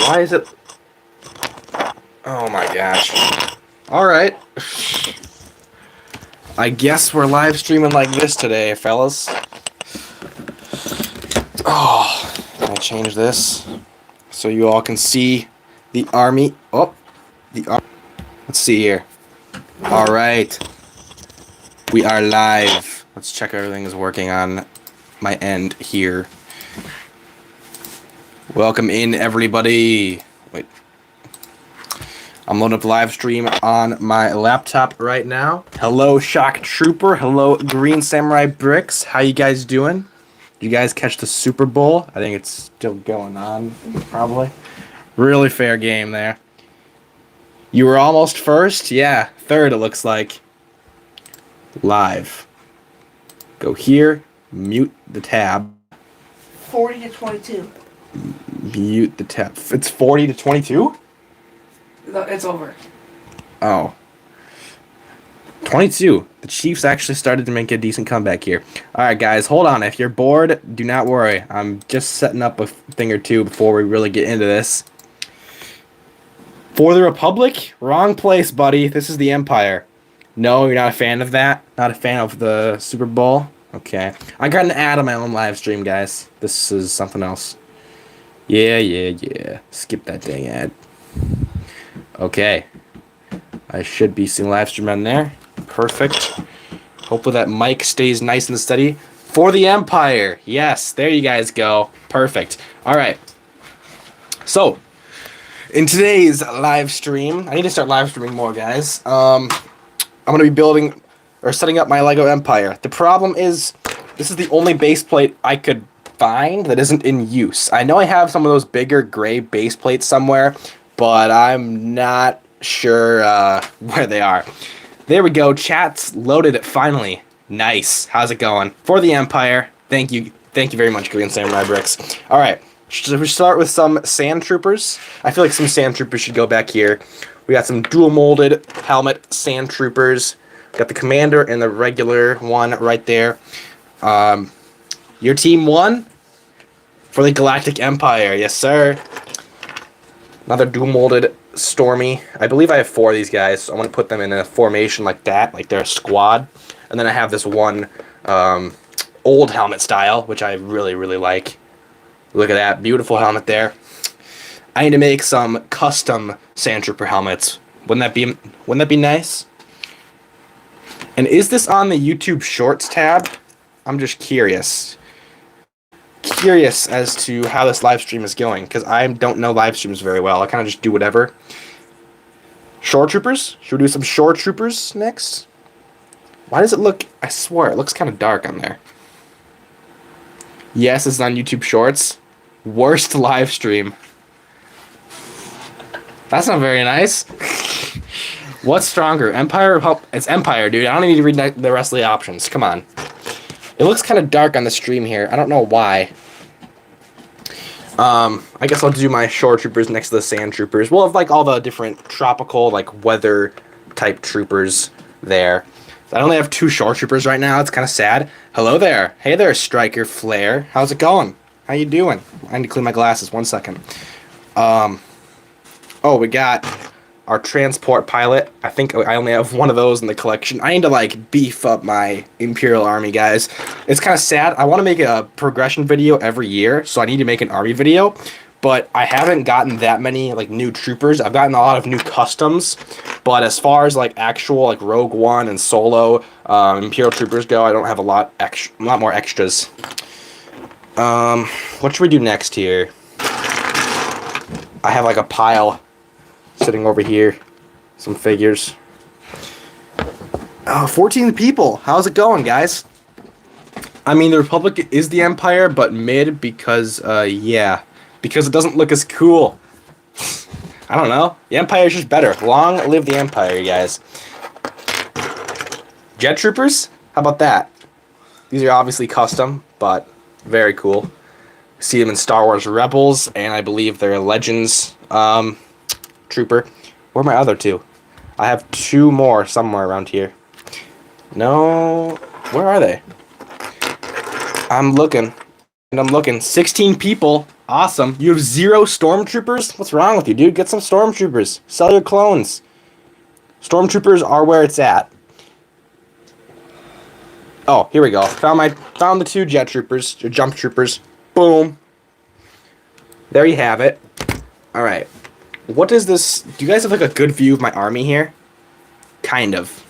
Why is it... Oh my gosh. Alright. I guess we're live streaming like this today, fellas. Oh, can I change this so you all can see the army? Oh, let's see here. Alright. We are live. Let's check everything is working on my end here. Welcome in, everybody. Wait. I'm loading up the live stream on my laptop right now. Hello, Shock Trooper. Hello, Green Samurai Bricks. How you guys doing? Did you guys catch the Super Bowl? I think it's still going on, probably. Really fair game there. You were almost first? Yeah, third it looks like. Live. Go here, mute the tab. 40 to 22. Mute the tab. It's 40 to 22? No, it's over. Oh. 22. The Chiefs actually started to make a decent comeback here. Alright, guys, hold on. If you're bored, do not worry. I'm just setting up a thing or two before we really get into this. For the Republic? Wrong place, buddy. This is the Empire. No, you're not a fan of that? Not a fan of the Super Bowl? Okay. I got an ad on my own live stream, guys. This is something else. Yeah. Skip that dang ad. Okay. I should be seeing live stream on there. Perfect. Hopefully that mic stays nice and steady. For the Empire. Yes, there you guys go. Perfect. Alright. So, in today's live stream, I need to start live streaming more, guys. I'm going to be building or setting up my Lego Empire. The problem is, this is the only base plate I could find that isn't in use. I know I have some of those bigger gray base plates somewhere, but I'm not sure where they are. There we go. Chat's loaded it finally. Nice. How's it going? For the Empire. Thank you very much, Green Samurai Bricks. All right. Should we start with some Sand Troopers? I feel like some Sand Troopers should go back here. We got some dual molded helmet Sand Troopers. Got the Commander and the regular one right there. Your team won for the Galactic Empire. Yes, sir. Another dual molded Stormy. I believe I have 4 of these guys, so I want to put them in a formation like that, like they're a squad. And then I have this one old helmet style, which I really like. Look at that. Beautiful helmet there. I need to make some custom Sand Trooper helmets. Wouldn't that be nice? And is this on the YouTube Shorts tab? I'm just curious. Curious as to how this live stream is going, because I don't know live streams very well. I kind of just do whatever. Shore Troopers? Should we do some Shore Troopers next? Why does it look... I swear, it looks kind of dark on there. Yes, it's on YouTube Shorts. Worst live stream. That's not very nice. What's stronger? Empire or Help? It's Empire, dude. I don't need to read the rest of the options. Come on. It looks kind of dark on the stream here. I don't know why. I guess I'll do my Shore Troopers next to the Sand Troopers. We'll have like all the different tropical, like weather type troopers there. I only have 2 Shore Troopers right now. It's kind of sad. Hello there. Hey there, Striker Flare. How's it going? How you doing? I need to clean my glasses. 1 second. Oh, we got our transport pilot. I think I only have 1 of those in the collection. I need to like beef up my Imperial army, guys. It's kind of sad. I want to make a progression video every year, so I need to make an army video. But I haven't gotten that many like new troopers. I've gotten a lot of new customs, but as far as like actual like Rogue One and Solo Imperial troopers go, I don't have a lot more extras. What should we do next here? I have like a pile sitting over here. Some figures. 14 people. How's it going, guys? I mean, the Republic is the Empire, but mid because, yeah. Because it doesn't look as cool. I don't know. The Empire is just better. Long live the Empire, guys. Jet Troopers? How about that? These are obviously custom, but very cool. See them in Star Wars Rebels, and I believe they're Legends Trooper. Where are my other 2? I have 2 more somewhere around here. No. Where are they? I'm looking. I'm looking 16 people. Awesome. You have 0 stormtroopers? What's wrong with you, dude? Get some stormtroopers. Sell your clones. Stormtroopers are where it's at. Oh, here we go. Found the 2 jet troopers, or jump troopers. Boom. There you have it. All right. What is this? Do you guys have like a good view of my army here? Kind of.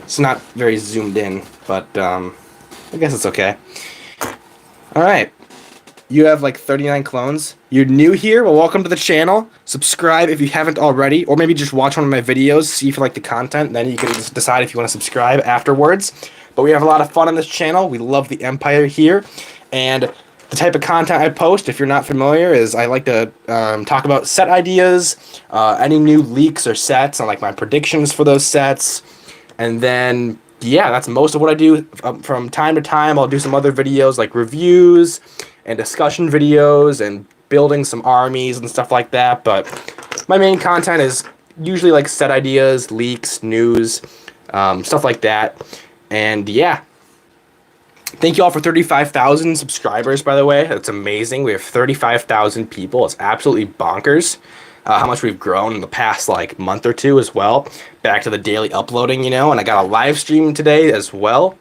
It's not very zoomed in, but I guess it's okay. All right. You have like 39 clones. You're new here? Well, welcome to the channel. Subscribe if you haven't already, or maybe just watch one of my videos, see if you like the content, then you can just decide if you want to subscribe afterwards. But we have a lot of fun on this channel. We love the Empire here, and the type of content I post, if you're not familiar, is I like to talk about set ideas, any new leaks or sets, and like my predictions for those sets. And then, yeah, that's most of what I do. From time to time, I'll do some other videos like reviews and discussion videos and building some armies and stuff like that. But my main content is usually like set ideas, leaks, news, stuff like that. And yeah. Thank you all for 35,000 subscribers, by the way. That's amazing. We have 35,000 people. It's absolutely bonkers how much we've grown in the past, like, month or two as well. Back to the daily uploading, you know, and I got a live stream today as well.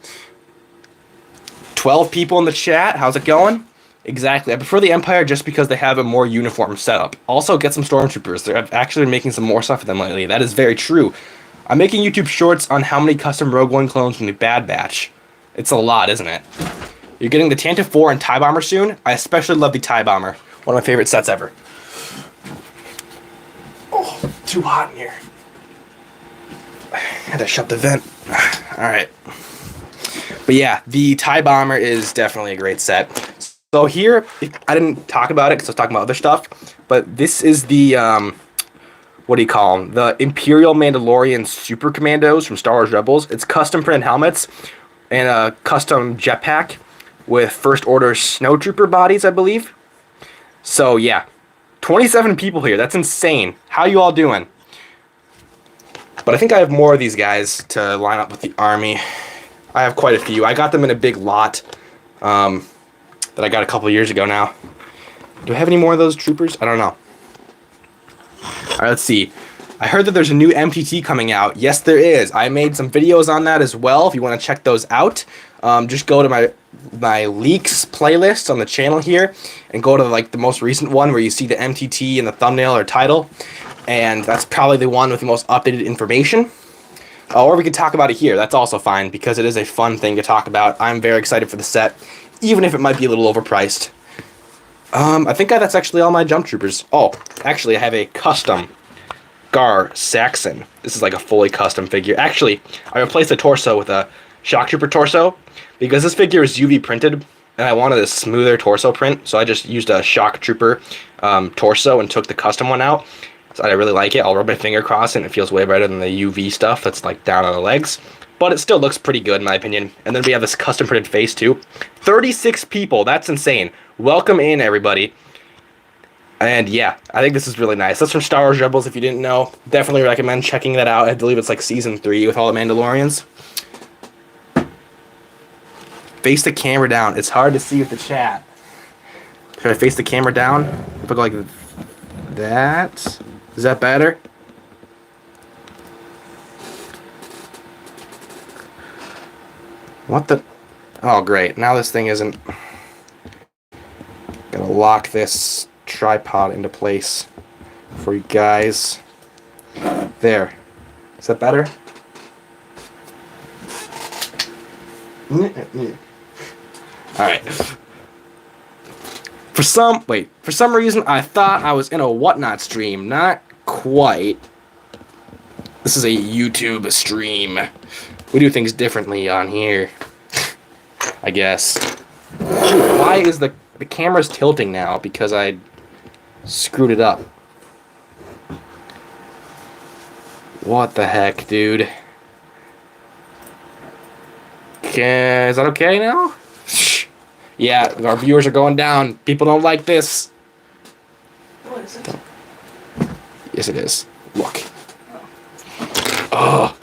12 people in the chat. How's it going? Exactly. I prefer the Empire just because they have a more uniform setup. Also, get some Stormtroopers. They're actually making some more stuff for them lately. That is very true. I'm making YouTube shorts on how many custom Rogue One clones from the Bad Batch. It's a lot, isn't it? You're getting the Tantive 4 and TIE Bomber soon. I especially love the TIE Bomber. One of my favorite sets ever. Oh, too hot in here. Had to shut the vent. Alright. But yeah, the TIE Bomber is definitely a great set. So here, I didn't talk about it because I was talking about other stuff, but this is the, what do you call them? The Imperial Mandalorian Super Commandos from Star Wars Rebels. It's custom printed helmets and a custom jetpack with First Order Snowtrooper bodies, I believe. So, yeah. 27 people here. That's insane. How you all doing? But I think I have more of these guys to line up with the army. I have quite a few. I got them in a big lot that I got a couple years ago now. Do I have any more of those troopers? I don't know. Alright, let's see. I heard that there's a new MTT coming out. Yes, there is. I made some videos on that as well. If you want to check those out, just go to my leaks playlist on the channel here and go to like the most recent one where you see the MTT in the thumbnail or title, and that's probably the one with the most updated information. Or we could talk about it here. That's also fine because it is a fun thing to talk about. I'm very excited for the set, even if it might be a little overpriced. I think that's actually all my jump troopers. Oh, actually, I have a custom Gar Saxon. This is like a fully custom figure. Actually, I replaced the torso with a shock trooper torso because this figure is UV printed and I wanted a smoother torso print, so I just used a shock trooper torso and took the custom one out. So I really like it. I'll rub my finger across it and it feels way better than the UV stuff that's like down on the legs. But it still looks pretty good in my opinion. And then we have this custom printed face too. 36 people. That's insane. Welcome in, everybody. And yeah, I think this is really nice. That's from Star Wars Rebels, if you didn't know. Definitely recommend checking that out. I believe it's like Season 3 with all the Mandalorians. Face the camera down. It's hard to see with the chat. Should I face the camera down? Put like that. Is that better? What the? Oh, great. Now this thing isn't... Gonna lock this tripod into place for you guys. There. Is that better? Alright. For some reason I thought I was in a Whatnot stream. Not quite. This is a YouTube stream. We do things differently on here, I guess. Why is the camera's tilting now? Because I screwed it up. What the heck, dude? Okay, is that okay now? Yeah, our viewers are going down. People don't like this. What is it? Yes, it is. Look. Oh.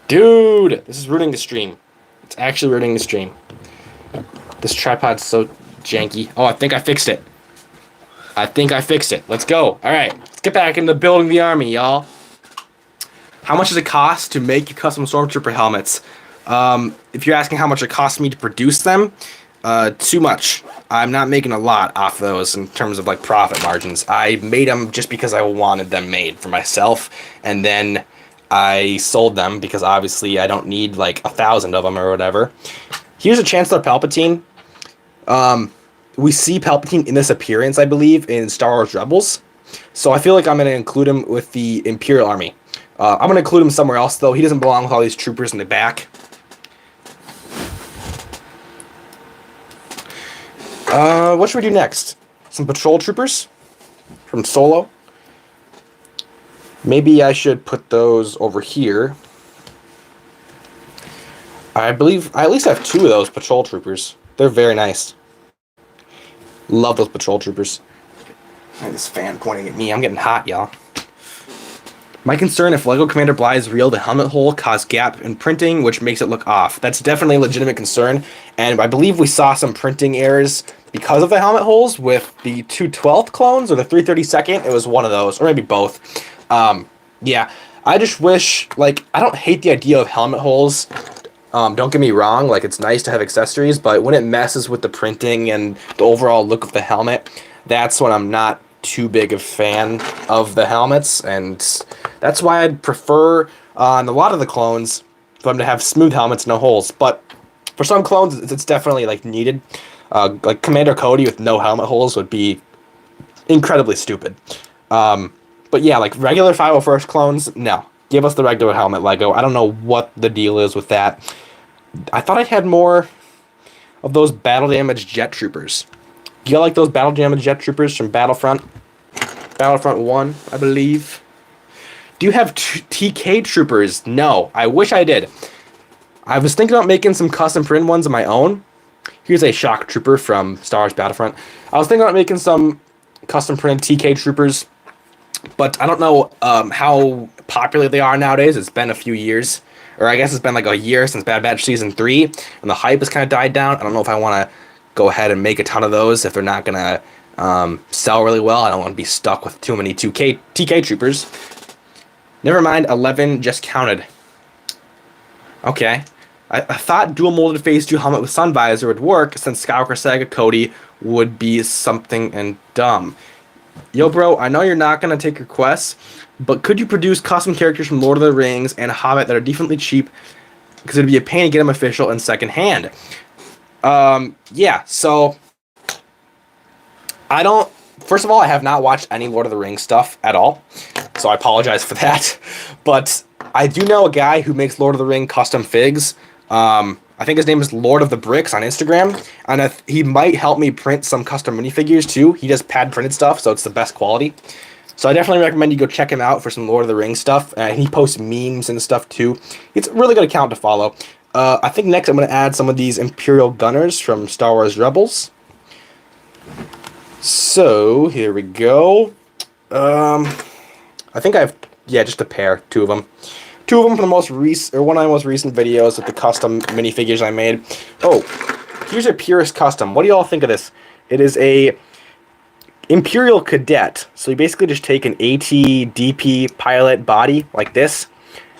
Dude, this is ruining the stream. It's actually ruining the stream. This tripod's so Janky. Oh, I think I fixed it. I think I fixed it. Let's go. All right, let's get back into building the army, y'all. How much does it cost to make your custom Stormtrooper helmets? If you're asking how much it costs me to produce them, too much. I'm not making a lot off those in terms of like profit margins. I made them just because I wanted them made for myself, and then I sold them because obviously I don't need like 1,000 of them or whatever. Here's a Chancellor Palpatine. We see Palpatine in this appearance, I believe, in Star Wars Rebels. So I feel like I'm going to include him with the Imperial Army. I'm going to include him somewhere else, though. He doesn't belong with all these troopers in the back. What should we do next? Some patrol troopers from Solo. Maybe I should put those over here. I believe I at least have 2 of those patrol troopers. They're very nice. Love those patrol troopers. This fan pointing at me. I'm getting hot, y'all. My concern, if LEGO Commander Bly is real, the helmet hole caused gap in printing, which makes it look off. That's definitely a legitimate concern, and I believe we saw some printing errors because of the helmet holes with the 212th clones or the 332nd. It was one of those, or maybe both. Yeah, I just wish, like, I don't hate the idea of helmet holes. Don't get me wrong, like, it's nice to have accessories, but when it messes with the printing and the overall look of the helmet, that's when I'm not too big a fan of the helmets, and that's why I'd prefer on a lot of the clones for them to have smooth helmets, no holes. But for some clones, it's definitely like needed. Like Commander Cody with no helmet holes would be incredibly stupid. But yeah, like regular 501st clones, no. Give us the regular helmet, LEGO. I don't know what the deal is with that. I thought I had more of those battle damage jet troopers. Do you like those battle damage jet troopers from Battlefront? Battlefront 1, I believe. Do you have TK troopers? No. I wish I did. I was thinking about making some custom print ones of my own. Here's a shock trooper from Star Wars Battlefront. I was thinking about making some custom printed TK troopers, but I don't know how popular they are nowadays. It's been a few years. Or I guess it's been like a year since Bad Batch Season 3, and the hype has kind of died down. I don't know if I want to go ahead and make a ton of those if they're not going to sell really well. I don't want to be stuck with too many TK troopers. Never mind, 11 just counted. Okay. I thought dual molded phase 2 helmet with sun visor would work since Skywalker Saga Cody would be something and dumb. Yo, bro, I know you're not going to take requests, but could you produce custom characters from Lord of the Rings and Hobbit that are decently cheap? Because it'd be a pain to get them official and second hand. Yeah, so I don't, first of all, I have not watched any Lord of the Rings stuff at all, so I apologize for that, but I do know a guy who makes Lord of the Ring custom figs. I think his name is Lord of the Bricks on Instagram, and he might help me print some custom minifigures too. He does pad printed stuff, so it's the best quality. So I definitely recommend you go check him out for some Lord of the Rings stuff. He posts memes and stuff too. It's a really good account to follow. I think next I'm going to add some of these Imperial Gunners from Star Wars Rebels. So, here we go. I think I have, yeah, just a pair, 2 of them. 2 of them from the most recent, or one of my most recent videos of the custom minifigures I made. Oh, here's a Purist Custom. What do y'all think of this? It is a Imperial Cadet. So you basically just take an AT-DP pilot body like this,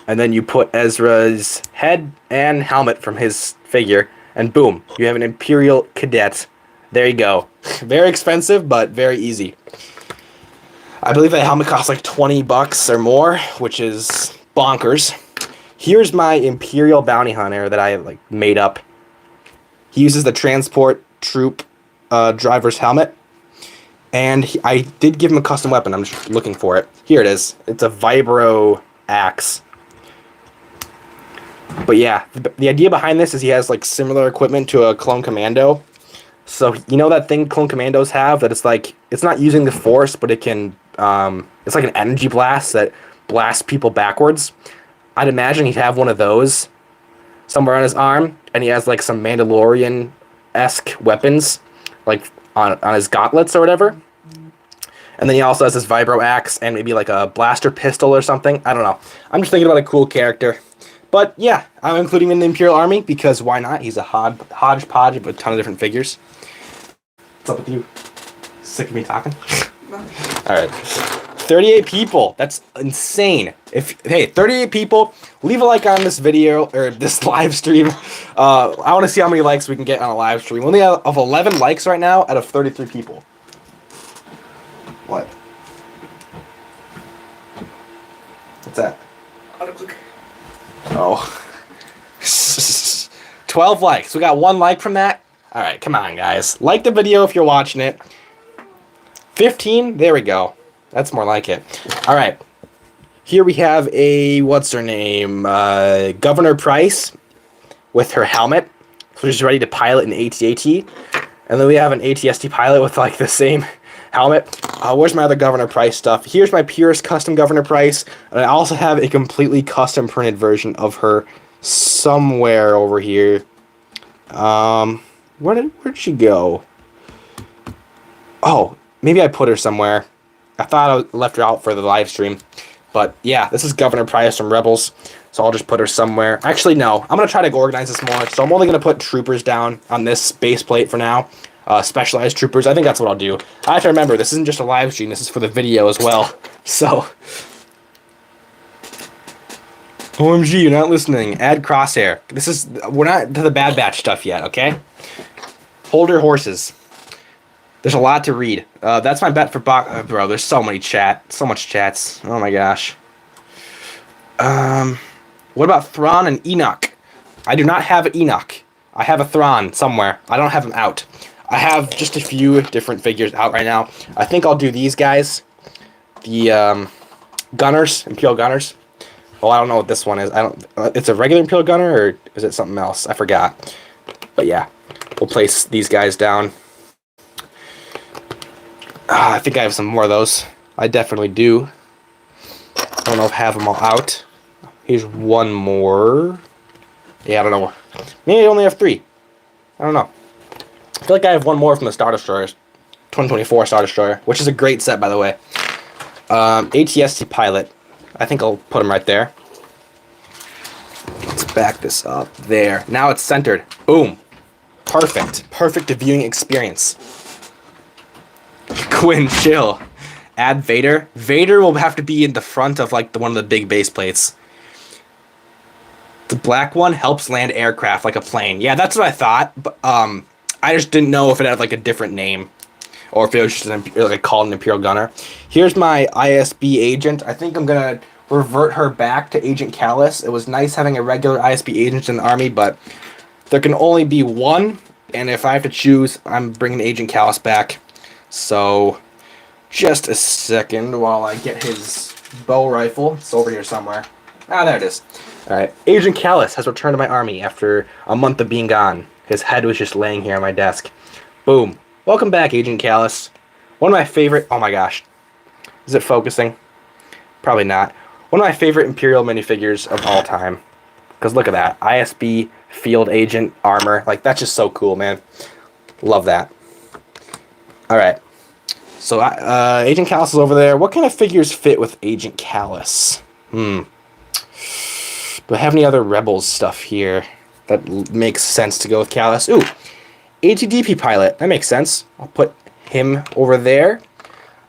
and then you put Ezra's head and helmet from his figure, and boom, you have an Imperial Cadet. There you go. Very expensive, but very easy. I believe that helmet costs like $20 or more, which is bonkers. Here's my Imperial Bounty Hunter that I like made up. He uses the transport troop driver's helmet, and I did give him a custom weapon. I'm just looking for it. Here it is. It's a vibro axe. But yeah, the idea behind this is he has like similar equipment to a clone commando. So you know that thing clone commandos have that it's like, it's not using the force, but it can, it's like an energy blast that blasts people backwards. I'd imagine he'd have one of those somewhere on his arm, and he has like some Mandalorian-esque weapons, like on his gauntlets or whatever. And then he also has this vibro axe and maybe like a blaster pistol or something. I don't know. I'm just thinking about a cool character. But yeah, I'm including him in the Imperial Army because why not? He's a hodgepodge of a ton of different figures. What's up with you? Sick of me talking? No. Alright. 38 people. That's insane. Hey, 38 people, leave a like on this video or this live stream. I want to see how many likes we can get on a live stream. We only have 11 likes right now out of 33 people. What? What's that? Autoclick. Oh. 12 likes. We got 1 like from that. Alright, come on, guys. Like the video if you're watching it. 15? There we go. That's more like it. Alright. Here we have a, what's her name? Governor Price with her helmet. So she's ready to pilot an AT-AT. And then we have an AT-ST pilot with like the same helmet. Where's my other Governor Price stuff? Here's my purest custom Governor Price. And I also have a completely custom printed version of her somewhere over here. Where'd she go? Oh, maybe I put her somewhere. I thought I left her out for the live stream. But yeah, this is Governor Price from Rebels. So I'll just put her somewhere. Actually, no. I'm going to try to organize this more. So I'm only going to put troopers down on this base plate for now. Specialized troopers. I think that's what I'll do. I have to remember, this isn't just a live stream. This is for the video as well. So, OMG, you're not listening. Add crosshair. We're not to the Bad Batch stuff yet, okay? Hold your horses. There's a lot to read. That's my bet for bro, there's so much chats. Oh my gosh. What about Thrawn and Enoch? I do not have an Enoch. I have a Thrawn somewhere. I don't have him out. I have just a few different figures out right now. I think I'll do these guys. The Gunners, Imperial Gunners. Well, I don't know what this one is. It's a regular Imperial Gunner, or is it something else? I forgot. But yeah, we'll place these guys down. I think I have some more of those. I definitely do. I don't know if I have them all out. Here's one more. Yeah, I don't know. Maybe I only have 3. I don't know. I feel like I have one more from the Star Destroyers. 2024 Star Destroyer, which is a great set, by the way. AT-ST Pilot. I think I'll put him right there. Let's back this up. There. Now it's centered. Boom. Perfect. Perfect viewing experience. Quinn, chill. Add Vader. Vader will have to be in the front of like one of the big base plates. The black one helps land aircraft like a plane. Yeah, that's what I thought. But I just didn't know if it had like a different name, or if it was just like called an Imperial Gunner. Here's my ISB agent. I think I'm gonna revert her back to Agent Callus. It was nice having a regular ISB agent in the army, but there can only be one. And if I have to choose, I'm bringing Agent Callus back. So, just a second while I get his bow rifle. It's over here somewhere. Ah, there it is. Alright, Agent Callus has returned to my army after a month of being gone. His head was just laying here on my desk. Boom. Welcome back, Agent Callus. One of my favorite... Oh my gosh. Is it focusing? Probably not. One of my favorite Imperial minifigures of all time. Because look at that. ISB, field agent, armor. Like, that's just so cool, man. Love that. Alright. So, Agent Callus is over there. What kind of figures fit with Agent Callus? Do I have any other Rebels stuff here that makes sense to go with Callus? Ooh, ATDP pilot. That makes sense. I'll put him over there.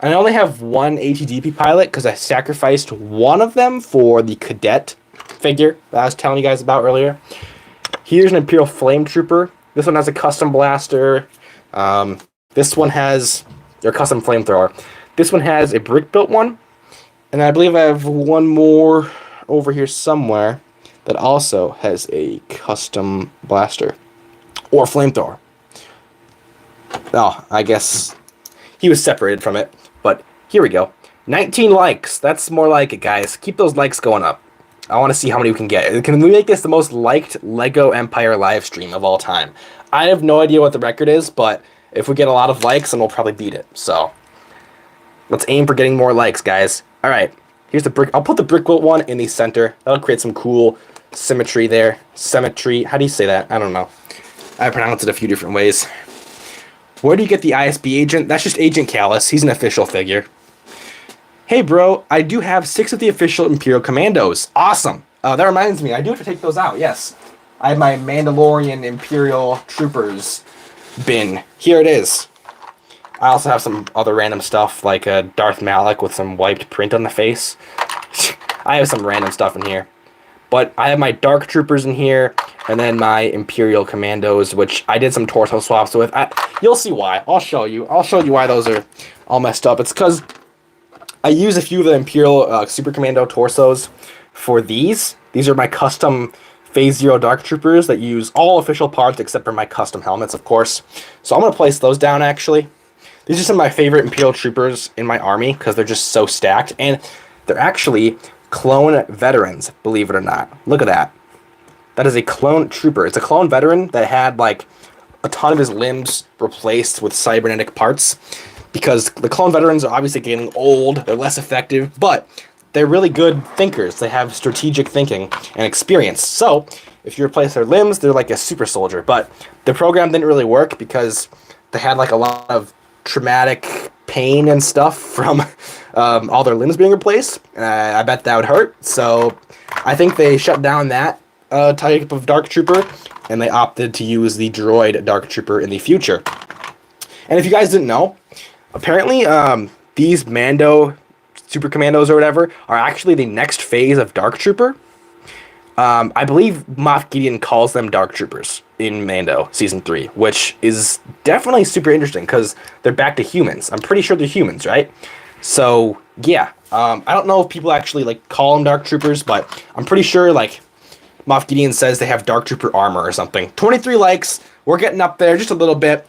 And I only have one ATDP pilot because I sacrificed one of them for the cadet figure that I was telling you guys about earlier. Here's an Imperial Flame Trooper. This one has a custom blaster. This one has a custom flamethrower. This one has a brick-built one. And I believe I have one more over here somewhere that also has a custom blaster or flamethrower. Oh, I guess he was separated from it, but here we go. 19 likes. That's more like it, guys. Keep those likes going up. I want to see how many we can get. Can we make this the most liked Lego Empire live stream of all time? I have no idea what the record is, but if we get a lot of likes, then we'll probably beat it. So let's aim for getting more likes, guys. All right. Here's the brick. I'll put the brick-built one in the center. That'll create some cool symmetry there. Symmetry. How do you say that? I don't know. I pronounce it a few different ways. Where do you get the ISB agent? That's just Agent Callus. He's an official figure. Hey, bro. I do have 6 of the official Imperial Commandos. Awesome. That reminds me. I do have to take those out. Yes. I have my Mandalorian Imperial Troopers bin. Here it is. I also have some other random stuff, like a Darth Malik with some wiped print on the face. I have some random stuff in here. But I have my Dark Troopers in here, and then my Imperial Commandos, which I did some torso swaps with. You'll see why. I'll show you. I'll show you why those are all messed up. It's because I use a few of the Imperial Super Commando torsos for these. These are my custom Phase Zero Dark Troopers that use all official parts except for my custom helmets, of course. So I'm going to place those down, actually. These are some of my favorite Imperial Troopers in my army because they're just so stacked. And they're actually clone veterans, believe it or not. Look at that. That is a clone trooper. It's a clone veteran that had, like, a ton of his limbs replaced with cybernetic parts. Because the clone veterans are obviously getting old. They're less effective. But they're really good thinkers. They have strategic thinking and experience. So, if you replace their limbs, they're like a super soldier. But the program didn't really work because they had like a lot of traumatic pain and stuff from all their limbs being replaced. I bet that would hurt. So, I think they shut down that type of Dark Trooper. And they opted to use the droid Dark Trooper in the future. And if you guys didn't know, apparently these Mando Super Commandos or whatever are actually the next phase of Dark Trooper. I believe Moff Gideon calls them Dark Troopers in Mando Season 3, which is definitely super interesting because they're back to humans. I'm pretty sure they're humans, right? So, yeah. I don't know if people actually like call them Dark Troopers, but I'm pretty sure like Moff Gideon says they have Dark Trooper armor or something. 23 likes. We're getting up there just a little bit.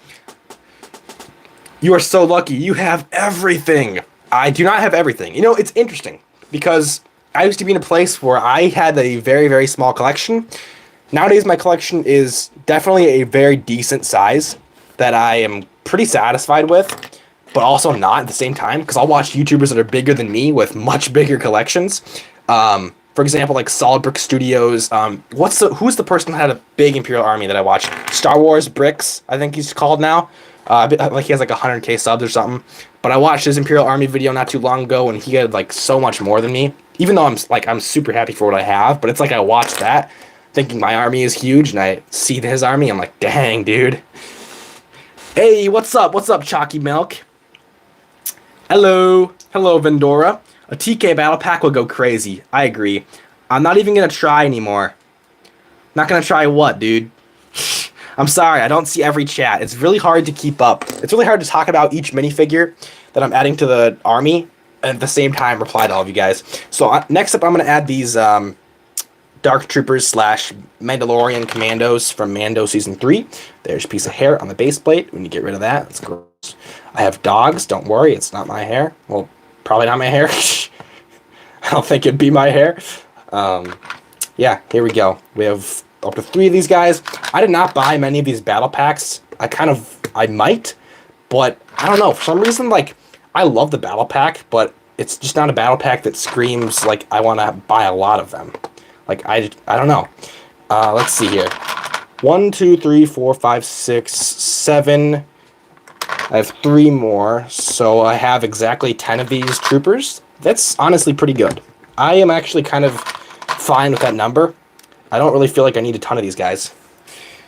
You are so lucky. You have everything. I do not have everything. You know, it's interesting because I used to be in a place where I had a very, very small collection. Nowadays, my collection is definitely a very decent size that I am pretty satisfied with, but also not at the same time because I'll watch YouTubers that are bigger than me with much bigger collections. For example, like Solid Brick Studios. Who's the person that had a big Imperial army that I watched? Star Wars Bricks, I think he's called now. Like he has like 100k subs or something. But I watched his Imperial Army video not too long ago, and he had like so much more than me. Even though I'm super happy for what I have, but it's like I watched that, thinking my army is huge, and I see his army, I'm like, dang, dude. Hey, what's up? What's up, Chalky Milk? Hello, Vendora. A TK battle pack will go crazy. I agree. I'm not even gonna try anymore. Not gonna try what, dude? I'm sorry, I don't see every chat. It's really hard to keep up. It's really hard to talk about each minifigure that I'm adding to the army and at the same time reply to all of you guys. So next up, I'm going to add these Dark Troopers / Mandalorian Commandos from Mando Season 3. There's a piece of hair on the base plate. We need to get rid of that. That's gross. I have dogs. Don't worry, it's not my hair. Well, probably not my hair. I don't think it'd be my hair. Yeah, here we go. We have up to 3 of these guys. I did not buy many of these battle packs. I might, but I don't know. For some reason, like, I love the battle pack, but it's just not a battle pack that screams like I want to buy a lot of them. Like, I don't know. Let's see here. 1, 2, 3, 4, 5, 6, 7. I have 3 more, so I have exactly 10 of these troopers. That's honestly pretty good. I am actually kind of fine with that number. I don't really feel like I need a ton of these guys.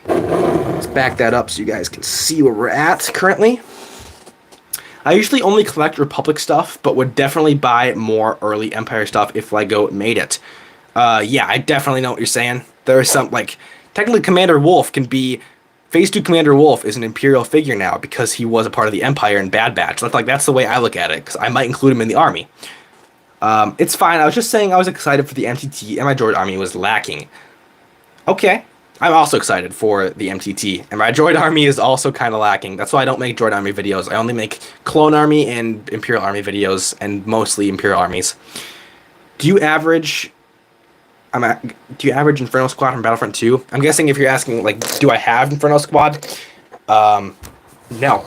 Let's back that up so you guys can see where we're at currently. I usually only collect Republic stuff, but would definitely buy more early Empire stuff if LEGO made it. Yeah, I definitely know what you're saying. There is some, like, technically Commander Wolf can be... Phase 2 Commander Wolf is an Imperial figure now because he was a part of the Empire in Bad Batch. That's the way I look at it, because I might include him in the army. It's fine. I was just saying I was excited for the MTT, and my droid army was lacking. Okay. I'm also excited for the MTT, and my droid army is also kind of lacking. That's why I don't make droid army videos. I only make clone army and Imperial army videos, and mostly Imperial armies. Do you average Inferno Squad from Battlefront 2? I'm guessing if you're asking, like, do I have Inferno Squad? No.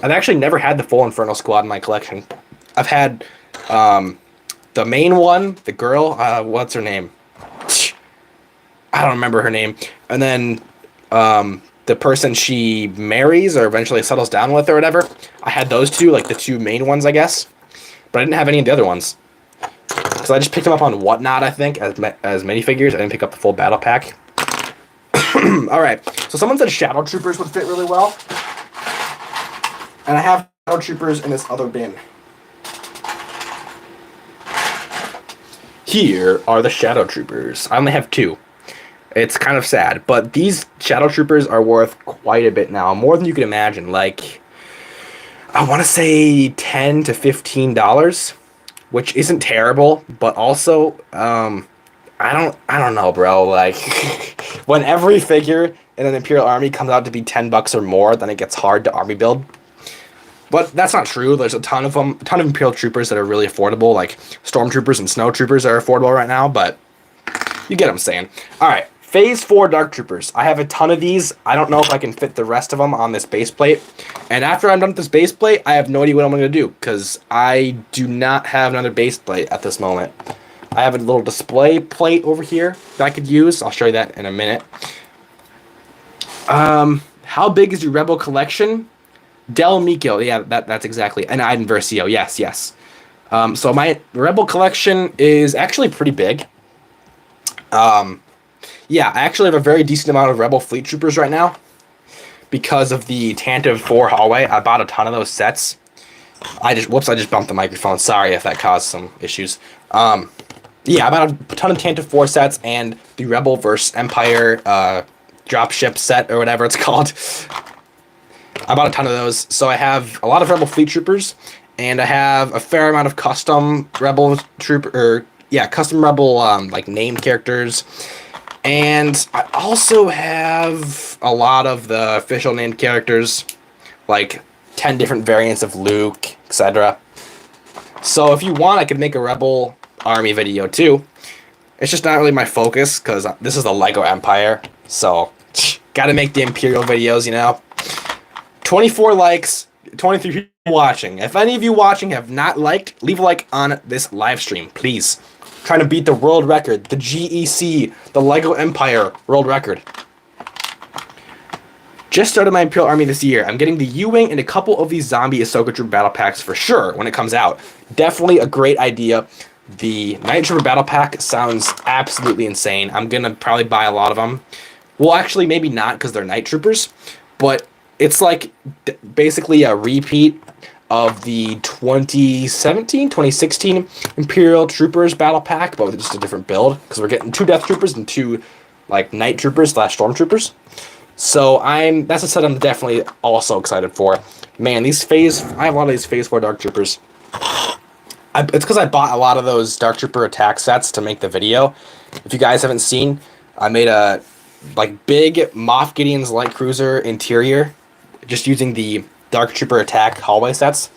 I've actually never had the full Inferno Squad in my collection. I've had the main one, the girl, what's her name? I don't remember her name. And then the person she marries or eventually settles down with or whatever. I had those two, like the 2 main ones, I guess. But I didn't have any of the other ones. Because I just picked them up on Whatnot, I think, as minifigures. I didn't pick up the full battle pack. Alright, so someone said Shadow Troopers would fit really well. And I have Shadow Troopers in this other bin. Here are the Shadow Troopers. I only have 2. It's kind of sad, but these Shadow Troopers are worth quite a bit now, more than you can imagine. Like, I want to say $10 to $15, which isn't terrible, but also, I don't know, bro. Like, when every figure in an Imperial army comes out to be $10 or more, then it gets hard to army build. But that's not true. There's a ton of them, a ton of Imperial troopers that are really affordable, like Stormtroopers and Snow Troopers are affordable right now, but you get what I'm saying. All right, Phase 4 Dark Troopers. I have a ton of these. I don't know if I can fit the rest of them on this base plate. And after I'm done with this base plate, I have no idea what I'm going to do, because I do not have another base plate at this moment. I have a little display plate over here that I could use. I'll show you that in a minute. How big is your Rebel collection? Del Miko, yeah, that's exactly. And Iden Versio, yes. So my Rebel collection is actually pretty big. Yeah, I actually have a very decent amount of Rebel Fleet Troopers right now. Because of the Tantive 4 hallway, I bought a ton of those sets. I just bumped the microphone. Sorry if that caused some issues. Yeah, I bought a ton of Tantive 4 sets and the Rebel vs. Empire dropship set, or whatever it's called. I bought a ton of those, so I have a lot of Rebel Fleet Troopers, and I have a fair amount of custom Rebel custom Rebel like named characters, and I also have a lot of the official named characters, like 10 different variants of Luke, etc. So if you want, I could make a Rebel army video too. It's just not really my focus, because this is the Lego Empire, so gotta make the Imperial videos, you know. 24 likes, 23 people watching. If any of you watching have not liked, leave a like on this live stream, please. Trying to beat the world record, the GEC, the Lego Empire world record. Just started my Imperial army this year. I'm getting the U-Wing and a couple of these zombie Ahsoka Trooper battle packs for sure when it comes out. Definitely a great idea. The Night Trooper battle pack sounds absolutely insane. I'm gonna probably buy a lot of them. Well, actually, maybe not, because they're Night Troopers, but it's like basically a repeat of the 2016 Imperial Troopers battle pack, but with just a different build, because we're getting 2 Death Troopers and 2 like Night Troopers / Stormtroopers. So that's a set I'm definitely also excited for. Man, I have a lot of these Phase 4 Dark Troopers. It's because I bought a lot of those Dark Trooper attack sets to make the video. If you guys haven't seen, I made a like big Moff Gideon's light cruiser interior, just using the Dark Trooper attack hallway sets.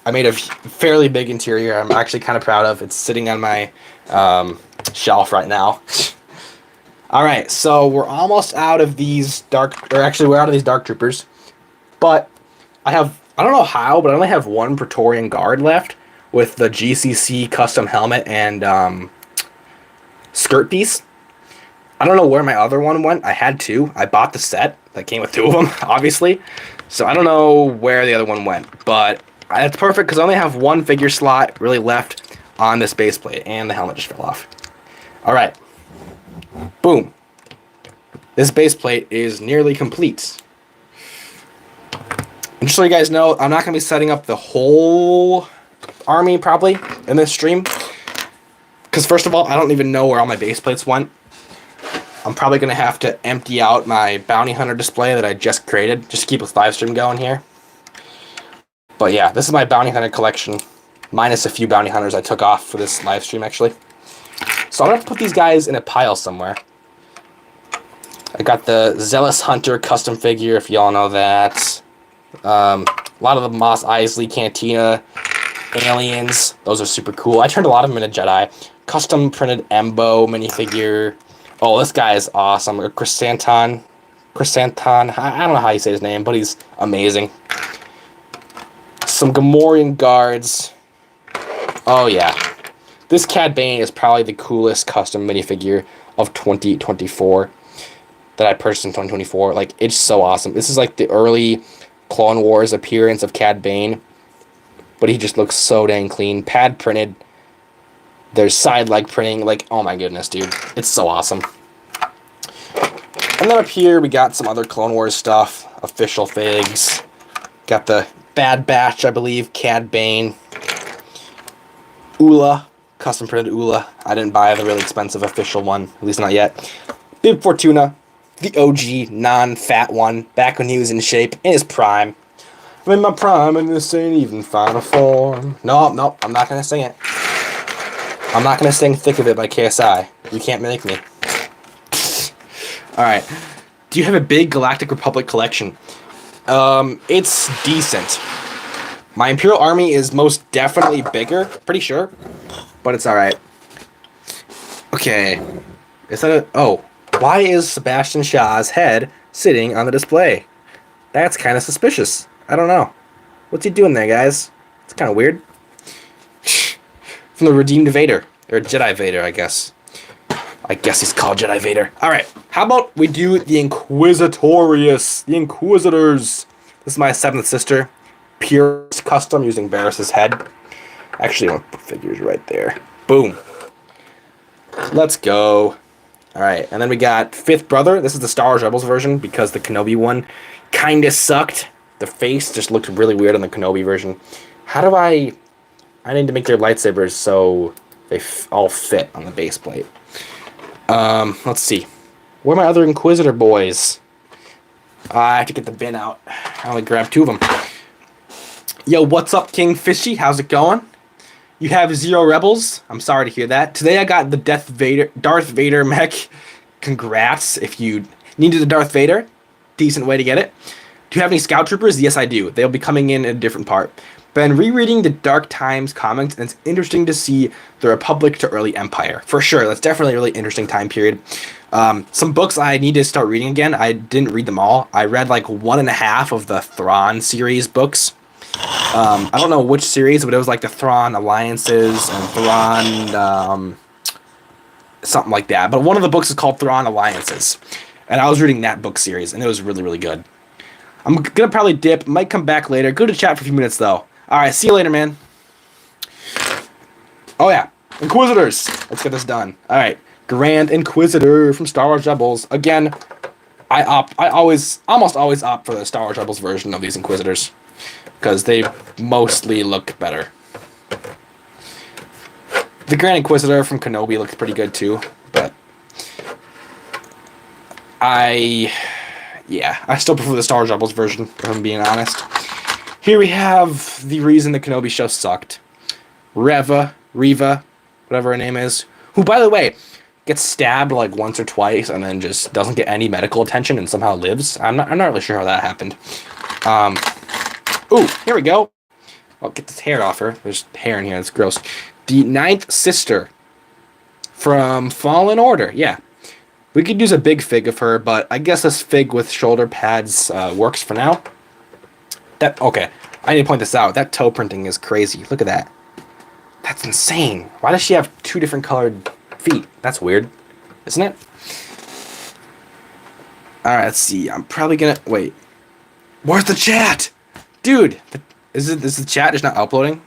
I made a fairly big interior. I'm actually kind of proud of. It's sitting on my shelf right now. All right, so we're almost out of these we're out of these Dark Troopers, but I don't know how, but I only have 1 Praetorian Guard left with the GCC custom helmet and skirt piece. I don't know where my other one went. I had 2. I bought the set that came with 2 of them, obviously. So I don't know where the other one went, but it's perfect because I only have 1 figure slot really left on this base plate, and the helmet just fell off. All right. Boom. This base plate is nearly complete. And just so you guys know, I'm not going to be setting up the whole army probably in this stream, because first of all, I don't even know where all my base plates went. I'm probably going to have to empty out my bounty hunter display that I just created, just to keep this live stream going here. But yeah, this is my bounty hunter collection, minus a few bounty hunters I took off for this live stream actually. So I'm going to put these guys in a pile somewhere. I got the Zealous Hunter custom figure, if y'all know that. A lot of the Mos Eisley Cantina aliens. Those are super cool. I turned a lot of them into Jedi. Custom printed Embo minifigure. Oh, this guy is awesome. A Chrysanthon. I don't know how you say his name, but he's amazing. Some Gamorrean guards. Oh, yeah. This Cad Bane is probably the coolest custom minifigure of 2024 that I purchased in 2024. Like, it's so awesome. This is like the early Clone Wars appearance of Cad Bane, but he just looks so dang clean. Pad printed. There's side leg printing. Like, oh my goodness, dude. It's so awesome. And then up here, we got some other Clone Wars stuff. Official figs. Got the Bad Batch, I believe. Cad Bane. Ula. Custom printed Ula. I didn't buy the really expensive official one. At least not yet. Bib Fortuna. The OG, non-fat one. Back when he was in shape. In his prime. I'm in my prime and this ain't even final form. No, I'm not gonna sing it. I'm not gonna sing Thick of It by KSI. You can't make me. Alright. Do you have a big Galactic Republic collection? It's decent. My Imperial Army is most definitely bigger, pretty sure. But it's alright. Okay. Is that a... Oh. Why is Sebastian Shaw's head sitting on the display? That's kind of suspicious. I don't know. What's he doing there, guys? It's kind of weird. From the Redeemed Vader. Or Jedi Vader, I guess. I guess he's called Jedi Vader. Alright, how about we do the Inquisitorius? The Inquisitors. This is my 7th sister. Pure custom using Barris's head. Actually, I want to put figures right there. Boom. Let's go. Alright, and then we got 5th Brother. This is the Star Wars Rebels version because the Kenobi one kinda sucked. The face just looked really weird on the Kenobi version. How do I need to make their lightsabers so they all fit on the base plate. Let's see. Where are my other Inquisitor boys? I have to get the bin out. I only grabbed 2 of them. Yo, what's up, King Fishy? How's it going? You have 0 rebels? I'm sorry to hear that. Today I got the Darth Vader mech. Congrats. If you needed a Darth Vader, decent way to get it. Do you have any Scout Troopers? Yes, I do. They'll be coming in a different part. Been rereading the Dark Times comics, and it's interesting to see the Republic to early Empire. For sure, that's definitely a really interesting time period. Some books I need to start reading again. I didn't read them all. I read like 1.5 of the Thrawn series books. I don't know which series, but it was like the Thrawn Alliances and Thrawn... something like that. But one of the books is called Thrawn Alliances. And I was reading that book series, and it was really, really good. I'm gonna probably dip. Might come back later. Go to chat for a few minutes, though. Alright, see you later, man. Oh, yeah. Inquisitors. Let's get this done. Alright. Grand Inquisitor from Star Wars Rebels. Again, I almost always opt for the Star Wars Rebels version of these Inquisitors. Because they mostly look better. The Grand Inquisitor from Kenobi looks pretty good, too. But I still prefer the Star Wars Rebels version, if I'm being honest. Here we have the reason the Kenobi show sucked. Reva, whatever her name is. Who, by the way, gets stabbed like once or twice and then just doesn't get any medical attention and somehow lives. I'm not really sure how that happened. Ooh, here we go. I'll get this hair off her. There's hair in here. It's gross. The 9th sister from Fallen Order. Yeah. We could use a big fig of her, but I guess this fig with shoulder pads works for now. Okay, I need to point this out. That toe printing is crazy. Look at that. That's insane. Why does she have 2 different colored feet? That's weird, isn't it? Alright, let's see. I'm probably gonna... Wait. Where's the chat? Dude! Is the chat just not uploading?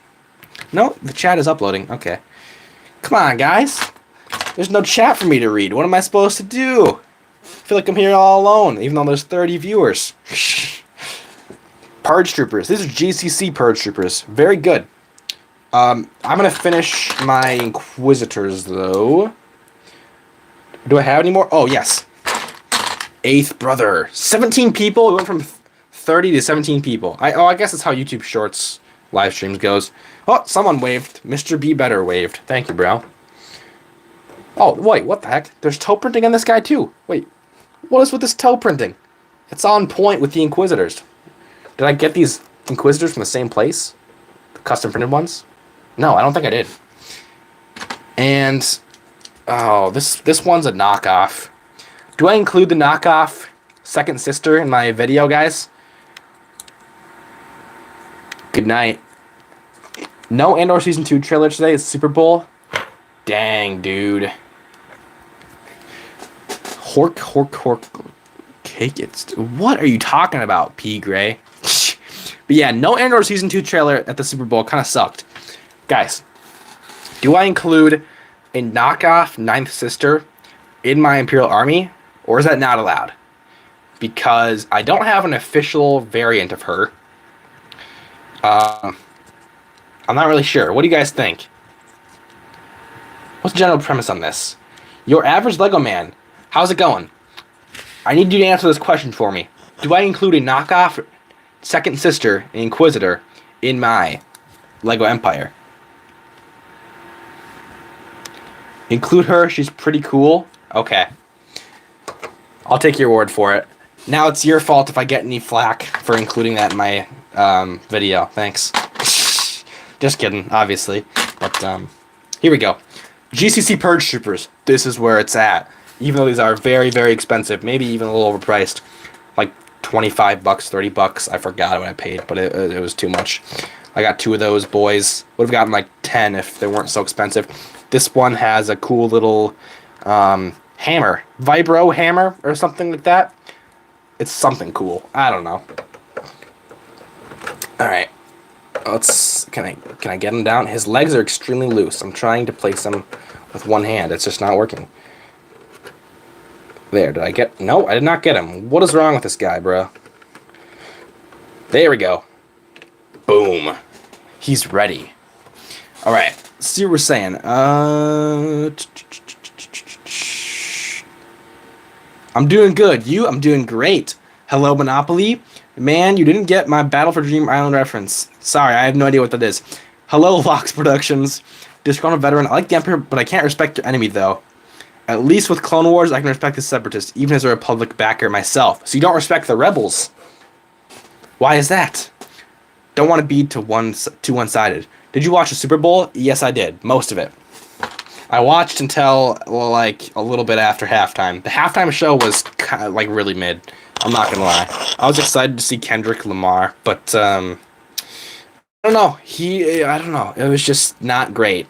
No, the chat is uploading. Okay. Come on, guys. There's no chat for me to read. What am I supposed to do? I feel like I'm here all alone, even though there's 30 viewers. Purge Troopers. These are GCC Purge Troopers. Very good. I'm going to finish my Inquisitors, though. Do I have any more? Oh, yes. 8th Brother. 17 people. We went from 30 to 17 people. I guess that's how YouTube Shorts live streams goes. Oh, someone waved. Mr. B Better waved. Thank you, bro. Oh, wait, what the heck? There's toe printing on this guy, too. Wait, what is with this toe printing? It's on point with the Inquisitors. Did I get these Inquisitors from the same place? The custom printed ones? No, I don't think I did. And, oh, this one's a knockoff. Do I include the knockoff 2nd sister in my video, guys? Good night. No Andor Season 2 trailer today. It's Super Bowl. Dang, dude. Hork. Cake it. What are you talking about, P. Gray? But yeah, no Andor Season 2 trailer at the Super Bowl. Kind of sucked. Guys, do I include a knockoff 9th sister in my Imperial Army? Or is that not allowed? Because I don't have an official variant of her. Um, I'm not really sure. What do you guys think? What's the general premise on this? Your average Lego man. How's it going? I need you to answer this question for me. Do I include a knockoff second sister, an Inquisitor, in my Lego Empire? Include her. She's pretty cool. Okay. I'll take your word for it. Now it's your fault if I get any flack for including that in my video. Thanks. Just kidding, obviously. But here we go. GCC Purge Troopers. This is where it's at. Even though these are very, very expensive, maybe even a little overpriced, like $25, $30. I forgot what I paid, but it was too much. I got 2 of those boys. Would have gotten like 10 if they weren't so expensive. This one has a cool little hammer, vibro hammer or something like that. It's something cool. I don't know. All right. Can I get him down? His legs are extremely loose. I'm trying to place him with one hand. It's just not working. There, did I get... No, I did not get him. What is wrong with this guy, bro? There we go. Boom. He's ready. All right. Let's see what we're saying. I'm doing good. You? I'm doing great. Hello, Monopoly. Man, you didn't get my Battle for Dream Island reference. Sorry, I have no idea what that is. Hello, Lox Productions. Disgruntled veteran. I like the Emperor, but I can't respect your enemy, though. At least with Clone Wars, I can respect the Separatists, even as a Republic backer myself. So you don't respect the Rebels. Why is that? Don't want to be too one-sided. Did you watch the Super Bowl? Yes, I did. Most of it. I watched until, well, like, a little bit after halftime. The halftime show was kind of, like, really mid. I'm not gonna lie. I was excited to see Kendrick Lamar, but, I don't know. I don't know. It was just not great.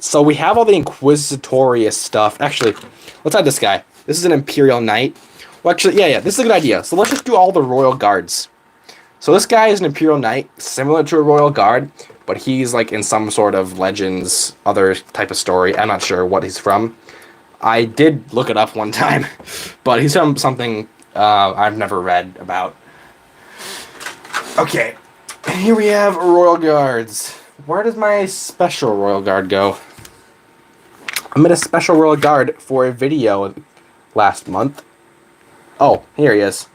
So we have all the Inquisitorious stuff. Actually, let's add this guy. This is an Imperial Knight. Well, actually, yeah, this is a good idea. So let's just do all the Royal Guards. So this guy is an Imperial Knight, similar to a Royal Guard, but he's like in some sort of Legends, other type of story. I'm not sure what he's from. I did look it up one time, but he's from something I've never read about. Okay, here we have Royal Guards. Where does my special Royal Guard go? I made a special Royal Guard for a video last month. Oh, here he is.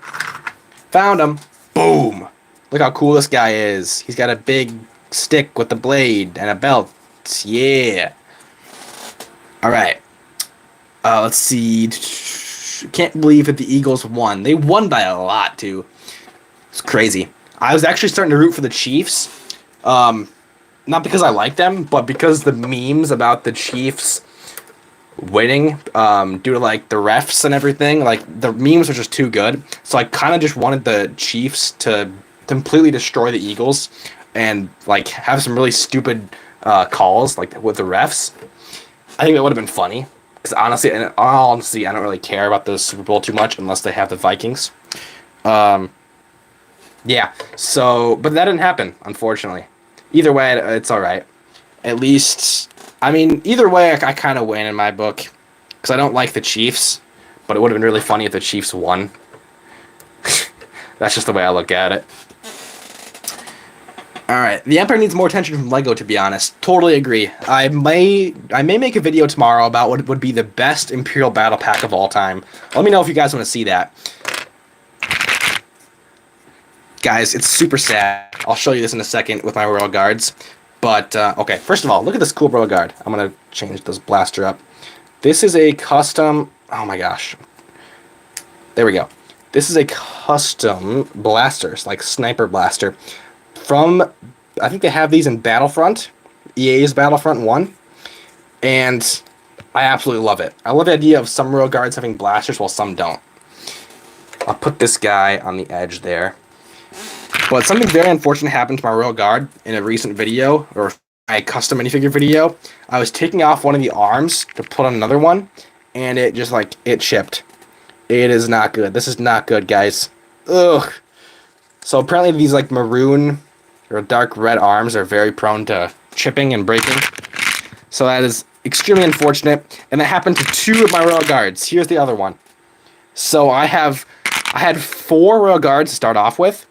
Found him. Boom. Look how cool this guy is. He's got a big stick with a blade and a belt. Yeah. Alright. Let's see. Can't believe that the Eagles won. They won by a lot, too. It's crazy. I was actually starting to root for the Chiefs. Not because I like them, but because the memes about the Chiefs winning, due to like the refs and everything, like the memes are just too good. So I kind of just wanted the Chiefs to completely destroy the Eagles and like have some really stupid calls like with the refs. I think that would have been funny. Because honestly, in all honesty, I don't really care about the Super Bowl too much unless they have the Vikings. Yeah. So, but that didn't happen, unfortunately. Either way, it's all right. At least, I mean, either way, I kind of win in my book. Because I don't like the Chiefs. But it would have been really funny if the Chiefs won. That's just the way I look at it. Alright, the Empire needs more attention from LEGO, to be honest. Totally agree. I may make a video tomorrow about what would be the best Imperial Battle Pack of all time. Let me know if you guys want to see that. Guys, it's super sad. I'll show you this in a second with my Royal Guards. But, okay, first of all, look at this cool Royal Guard. I'm going to change this blaster up. This is a custom... Oh my gosh. There we go. This is a custom blaster, like sniper blaster. From, I think they have these in Battlefront, EA's Battlefront 1, and I absolutely love it. I love the idea of some Royal Guards having blasters while some don't. I'll put this guy on the edge there. But something very unfortunate happened to my Royal Guard in a recent video, or my custom minifigure video. I was taking off one of the arms to put on another one, and it just, like, it chipped. It is not good. This is not good, guys. Ugh. So apparently these, like, maroon or dark red arms are very prone to chipping and breaking. So that is extremely unfortunate. And that happened to 2 of my Royal Guards. Here's the other one. So I had 4 Royal Guards to start off with.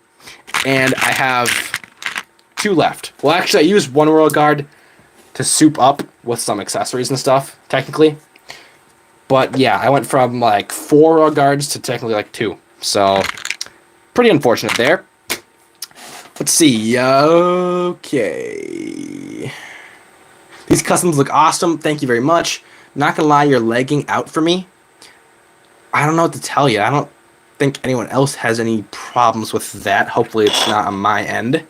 and I have 2 left. Well, actually, I used 1 Royal Guard to soup up with some accessories and stuff, technically. But yeah, I went from like 4 Royal Guards to technically like 2. So, pretty unfortunate there. Let's see. Okay. These customs look awesome. Thank you very much. Not gonna lie, you're lagging out for me. I don't know what to tell you. I don't think anyone else has any problems with that. Hopefully it's not on my end.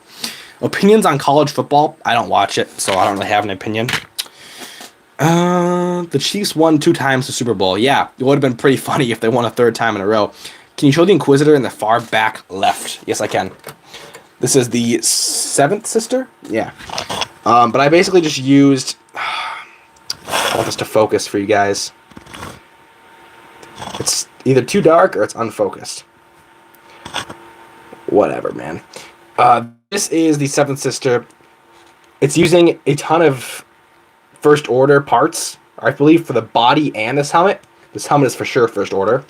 Opinions on college football? I don't watch it, so I don't really have an opinion. The Chiefs won 2 times the Super Bowl. Yeah, it would have been pretty funny if they won a 3rd time in a row. Can you show the Inquisitor in the far back left? Yes, I can. This is the 7th sister? Yeah. But I basically just used... I want this to focus for you guys. It's either too dark or it's unfocused. Whatever, man. This is the 7th sister. It's using a ton of First Order parts, I believe, for the body and this helmet. This helmet is for sure First Order.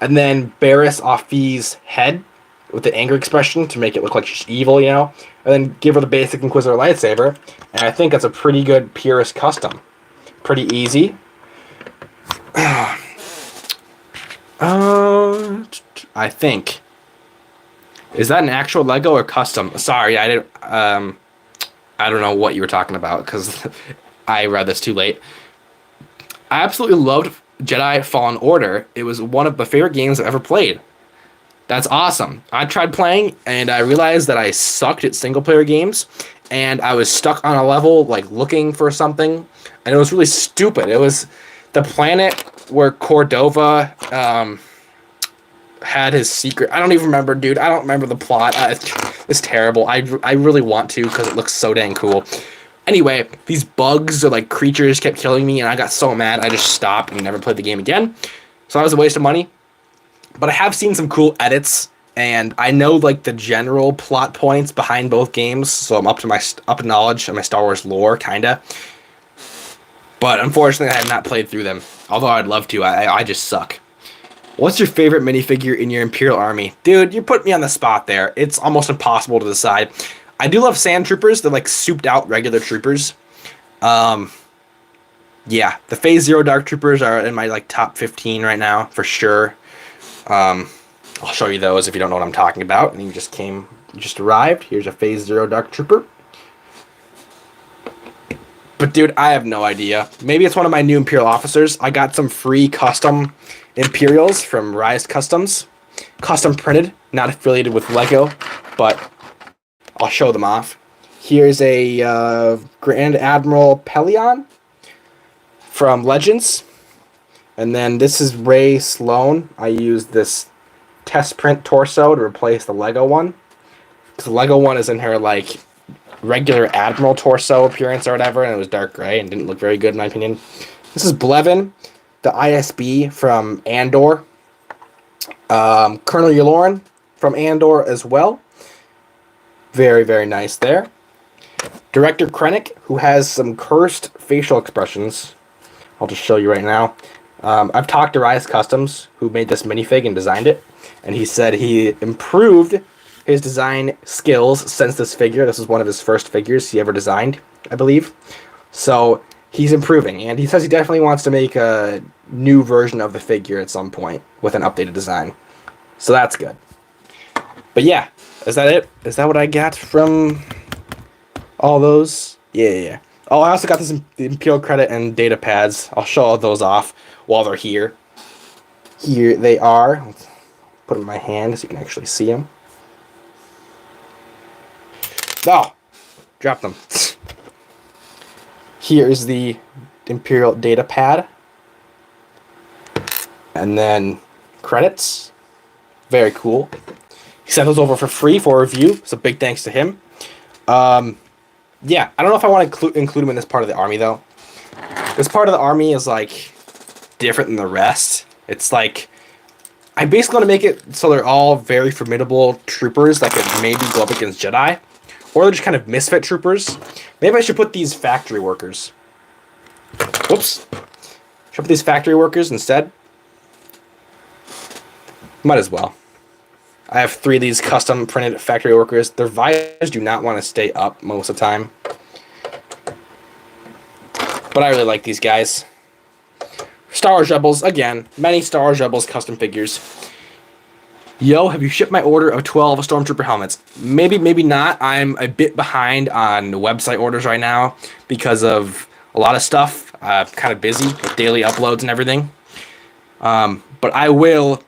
And then Barriss Offee's head with the anger expression to make it look like she's evil, you know? And then give her the basic Inquisitor lightsaber. And I think that's a pretty good purist custom. Pretty easy. I think. Is that an actual Lego or custom? Sorry, I didn't. I don't know what you were talking about because I read this too late. I absolutely loved Jedi Fallen Order. It was one of my favorite games I've ever played. That's awesome. I tried playing and I realized that I sucked at single player games, and I was stuck on a level like looking for something, and it was really stupid. It was the planet where Cordova had his secret. I don't even remember, dude. I don't remember the plot. It's terrible. I really want to because it looks so dang cool. Anyway, these bugs or like creatures kept killing me, and I got so mad I just stopped and never played the game again. So that was a waste of money. But I have seen some cool edits, and I know like the general plot points behind both games, so I'm up to knowledge of my Star Wars lore, kinda. But unfortunately, I have not played through them. Although I'd love to. I just suck. What's your favorite minifigure in your Imperial army? Dude, you put me on the spot there. It's almost impossible to decide. I do love sand troopers. They're like souped out regular troopers. Yeah, the Phase Zero Dark Troopers are in my like top 15 right now for sure. I'll show you those if you don't know what I'm talking about. And you just arrived. Here's a Phase Zero Dark Trooper. But dude, I have no idea. Maybe it's one of my new Imperial officers. I got some free custom Imperials from Rise Customs. Custom printed, not affiliated with Lego, but I'll show them off. Here's a Grand Admiral Pelion from Legends. And then this is Rey Sloane. I used this test print torso to replace the Lego one. Because the Lego one is in her, like, regular Admiral torso appearance or whatever, and it was dark gray and didn't look very good in my opinion. This is Blevin, the ISB from Andor. Colonel Yularen from Andor as well. Very, very nice there. Director Krennic, who has some cursed facial expressions. I'll just show you right now. I've talked to Rise Customs, who made this minifig and designed it, and he said he improved his design skills since this figure. This is one of his first figures he ever designed, I believe. So he's improving, and he says he definitely wants to make a new version of the figure at some point with an updated design. So that's good. But yeah, is that it? Is that what I got from all those? Yeah. Oh, I also got this Imperial credit and data pads. I'll show all those off while they're here. Here they are. Let's put them in my hand so you can actually see them. Oh, dropped them. Here is the Imperial data pad. And then credits. Very cool. He sent those over for free for review, so big thanks to him. Yeah, I don't know if I want to include him in this part of the army, though. This part of the army is, like, different than the rest. It's, like, I basically want to make it so they're all very formidable troopers that could maybe go up against Jedi. Or they're just kind of misfit troopers. Maybe I should put these factory workers. Whoops. Should I put these factory workers instead? Might as well. I have 3 of these custom printed factory workers. Their visors do not want to stay up most of the time. But I really like these guys. Star Wars Rebels, again, many Star Wars Rebels custom figures. Yo, have you shipped my order of 12 Stormtrooper helmets? Maybe, maybe not. I'm a bit behind on website orders right now because of a lot of stuff. Kind of busy with daily uploads and everything. But I will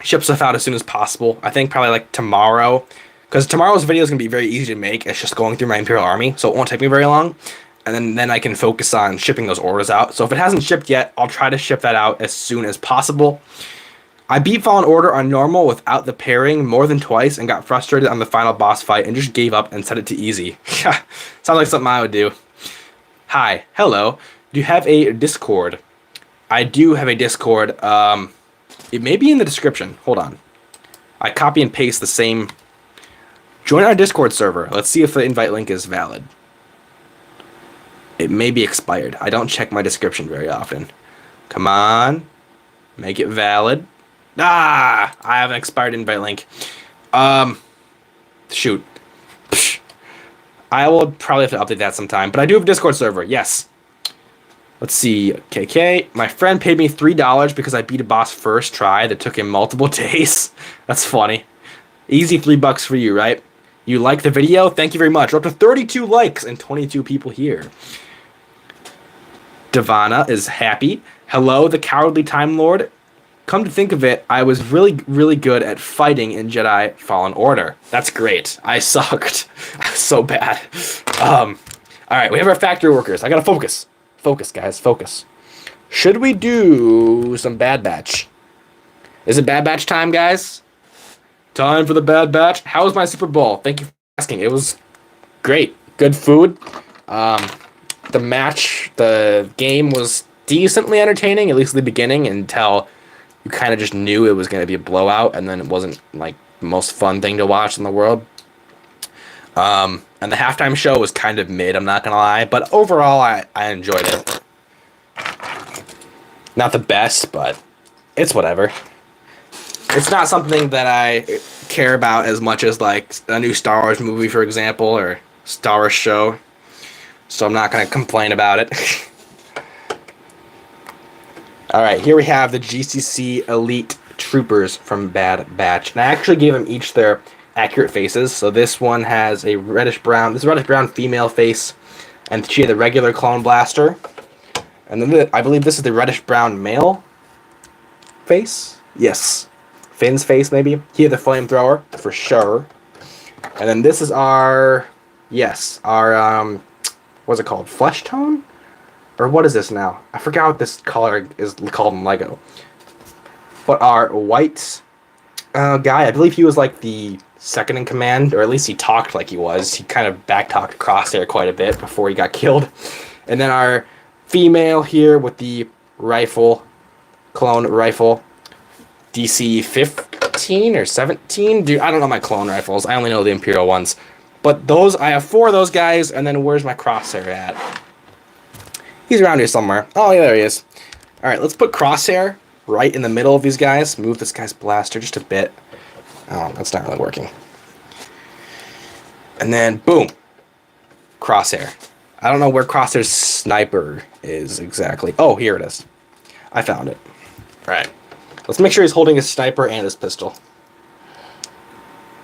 ship stuff out as soon as possible. I think probably like tomorrow. Because tomorrow's video is going to be very easy to make. It's just going through my Imperial Army, so it won't take me very long. And then I can focus on shipping those orders out. So if it hasn't shipped yet, I'll try to ship that out as soon as possible. I beat Fallen Order on normal without the pairing more than twice and got frustrated on the final boss fight and just gave up and set it to easy. Sounds like something I would do. Hi, hello. Do you have a Discord? I do have a Discord. It may be in the description. Hold on. I copy and paste the same. Join our Discord server. Let's see if the invite link is valid. It may be expired. I don't check my description very often. Come on. Make it valid. Ah! I have an expired invite link. Shoot. Psh. I will probably have to update that sometime. But I do have a Discord server. Yes. Let's see. KK. My friend paid me $3 because I beat a boss first try that took him multiple days. That's funny. Easy $3 for you, right? You like the video? Thank you very much. We're up to 32 likes and 22 people here. Devana is happy. Hello, the Cowardly Time Lord. Come to think of it, I was really, really good at fighting in Jedi Fallen Order. That's great. I sucked. I was so bad. Alright, we have our factory workers. I gotta focus. Focus, guys. Focus. Should we do some Bad Batch? Is it Bad Batch time, guys? Time for the Bad Batch. How was my Super Bowl? Thank you for asking. It was great. Good food. The game was decently entertaining, at least at the beginning, until you kind of just knew it was going to be a blowout, and then it wasn't like the most fun thing to watch in the world. And the halftime show was kind of mid, I'm not going to lie, but overall I enjoyed it. Not the best, but it's whatever. It's not something that I care about as much as like a new Star Wars movie, for example, or Star Wars show. So I'm not going to complain about it. Alright, here we have the GCC Elite Troopers from Bad Batch. And I actually gave them each their accurate faces. So this one has a reddish-brown, this is a reddish-brown female face. And she had the regular clone blaster. And then I believe this is the reddish-brown male face. Yes. Finn's face, maybe. He had the flamethrower, for sure. And then this is our, yes, our, what's it called? Flesh tone? Or what is this now? I forgot what this color is called in LEGO. But our white guy, I believe he was like the second in command, or at least he talked like he was. He kind of backtalked Crosshair quite a bit before he got killed. And then our female here with the rifle, clone rifle, DC 15 or 17? Dude, I don't know my clone rifles. I only know the Imperial ones. But those, I have 4 of those guys, and then where's my Crosshair at? He's around here somewhere. Oh, yeah, there he is. Alright, let's put Crosshair right in the middle of these guys. Move this guy's blaster just a bit. Oh, that's not really working. And then, boom. Crosshair. I don't know where Crosshair's sniper is exactly. Oh, here it is. I found it. Alright. Let's make sure he's holding his sniper and his pistol.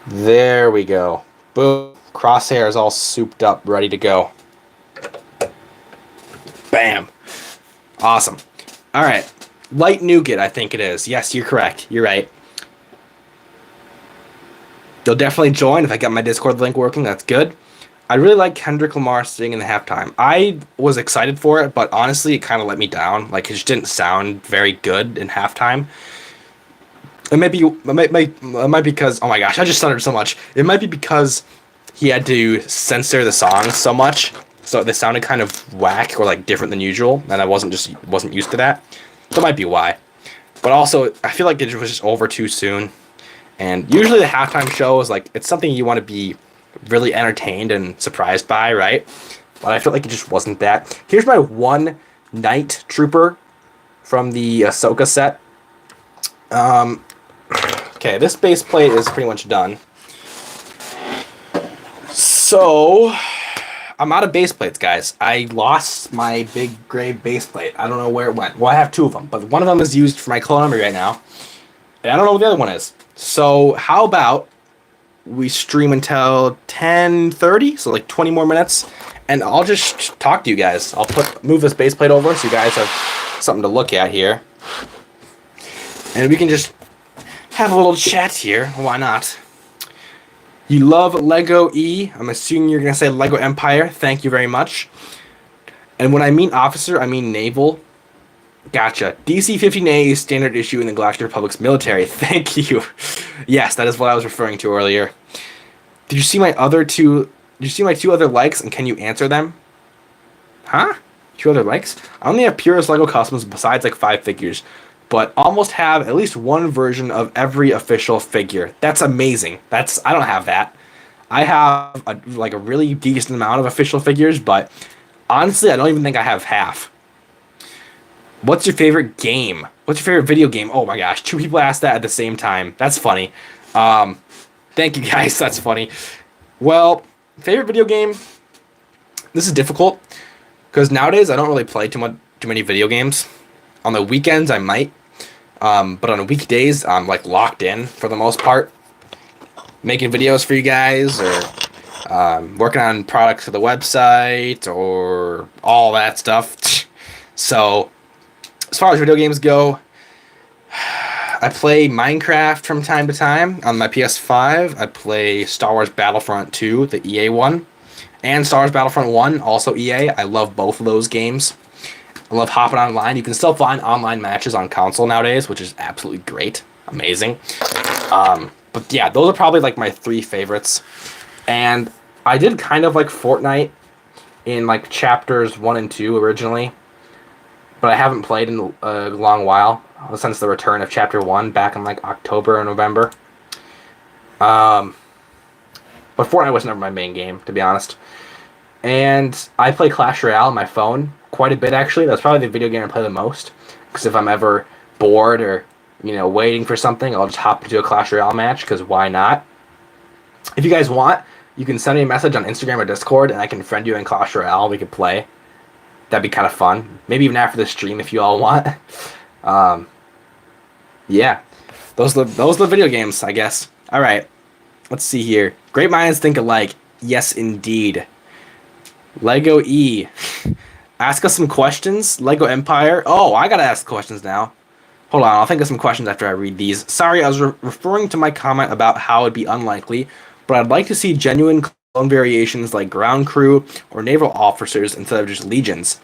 There we go. Boom. Crosshair is all souped up, ready to go. Bam. Awesome. Alright. Light Nougat, I think it is. Yes, you're correct. You're right. You'll definitely join if I got my Discord link working. That's good. I really like Kendrick Lamar singing in the halftime. I was excited for it, but honestly, it kind of let me down. Like, it just didn't sound very good in halftime. It might be because, oh my gosh, I just stuttered so much. It might be because he had to censor the songs so much, so they sounded kind of whack or like different than usual, and I wasn't used to that. That might be why. But also, I feel like it was just over too soon. And usually the halftime show is like, it's something you want to be really entertained and surprised by, right? But I feel like it just wasn't that. Here's my one Night Trooper from the Ahsoka set. Okay, Okay, this base plate is pretty much done. So, I'm out of base plates, guys. I lost my big gray base plate. I don't know where it went. Well, I have two of them, but one of them is used for my clone army right now. And I don't know what the other one is. So, how about we stream until 10:30, so like 20 more minutes, and I'll just talk to you guys. I'll move this base plate over so you guys have something to look at here. And we can just have a little chat here. Why not? You love Lego E. I'm assuming you're going to say Lego Empire. Thank you very much. And when I mean officer, I mean naval. Gotcha. DC-15A is standard issue in the Galactic Republic's military. Thank you. Yes, that is what I was referring to earlier. Did you see my two other likes, and can you answer them? Huh? 2 other likes? I only have purest Lego customs besides like 5 figures, but almost have at least one version of every official figure. That's amazing. I don't have that. I have a really decent amount of official figures, but honestly, I don't even think I have half. What's your favorite game? What's your favorite video game? Oh my gosh, 2 people asked that at the same time. That's funny. Thank you guys, that's funny. Well, favorite video game? This is difficult because nowadays I don't really play too many video games. On the weekends I might, but on the weekdays I'm like locked in for the most part, making videos for you guys or working on products for the website or all that stuff. So as far as video games go, I play Minecraft from time to time on my PS5. I play Star Wars Battlefront 2, the EA one, and Star Wars Battlefront 1, also EA. I love both of those games. I love hopping online. You can still find online matches on console nowadays, which is absolutely great. Amazing. But yeah, those are probably like my 3 favorites. And I did kind of like Fortnite in like chapters 1 and 2 originally, but I haven't played in a long while since the return of chapter 1 back in like October or November. But Fortnite was never my main game, to be honest. And I play Clash Royale on my phone quite a bit, actually. That's probably the video game I play the most. Because if I'm ever bored or, waiting for something, I'll just hop into a Clash Royale match, because why not? If you guys want, you can send me a message on Instagram or Discord, and I can friend you in Clash Royale. We could play. That'd be kind of fun. Maybe even after the stream if you all want. Yeah. Those are the video games, I guess. All right. Let's see here. Great minds think alike. Yes, indeed. Lego E. Ask us some questions. Lego Empire. Oh, I gotta ask questions now. Hold on, I'll think of some questions after I read these. Sorry, I was referring to my comment about how it'd be unlikely, but I'd like to see genuine clone variations like ground crew or naval officers instead of just legions.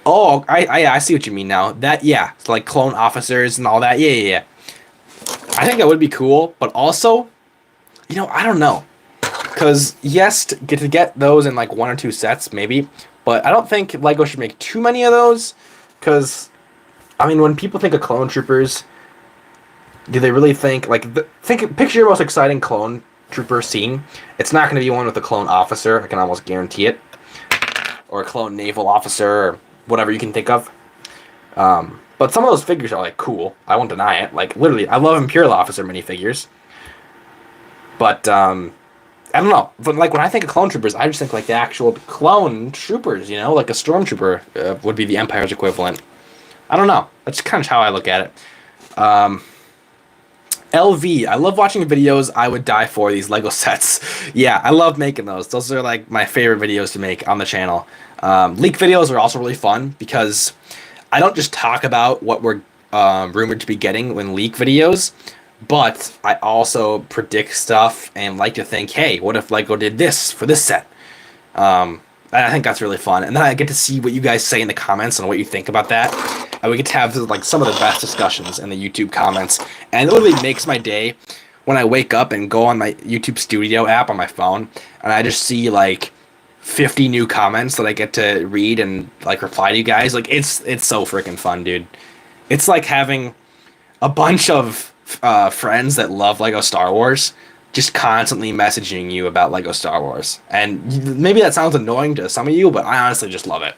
Oh, I see what you mean now. So like clone officers and all that. Yeah. I think that would be cool, but also, I don't know. Because, yes, to get those in like 1 or 2 sets, maybe. But I don't think LEGO should make too many of those. Because, when people think of clone troopers, do they really think, picture your most exciting clone trooper scene. It's not going to be one with a clone officer. I can almost guarantee it. Or a clone naval officer, or whatever you can think of. But some of those figures are, cool. I won't deny it. Literally, I love Imperial officer minifigures. But, I don't know. But, when I think of clone troopers, I just think, the actual clone troopers, like a stormtrooper would be the Empire's equivalent. I don't know. That's kind of how I look at it. LV. I love watching videos. I would die for these Lego sets. Yeah, I love making those. Those are, my favorite videos to make on the channel. Leak videos are also really fun because I don't just talk about what we're rumored to be getting when leak videos, but I also predict stuff and like to think, hey, what if LEGO did this for this set? And I think that's really fun. And then I get to see what you guys say in the comments and what you think about that. And we get to have some of the best discussions in the YouTube comments. And it literally makes my day when I wake up and go on my YouTube Studio app on my phone and I just see 50 new comments that I get to read and reply to you guys. It's so freaking fun, dude. It's like having a bunch of friends that love Lego Star Wars just constantly messaging you about Lego Star Wars. And maybe that sounds annoying to some of you, but I honestly just love it.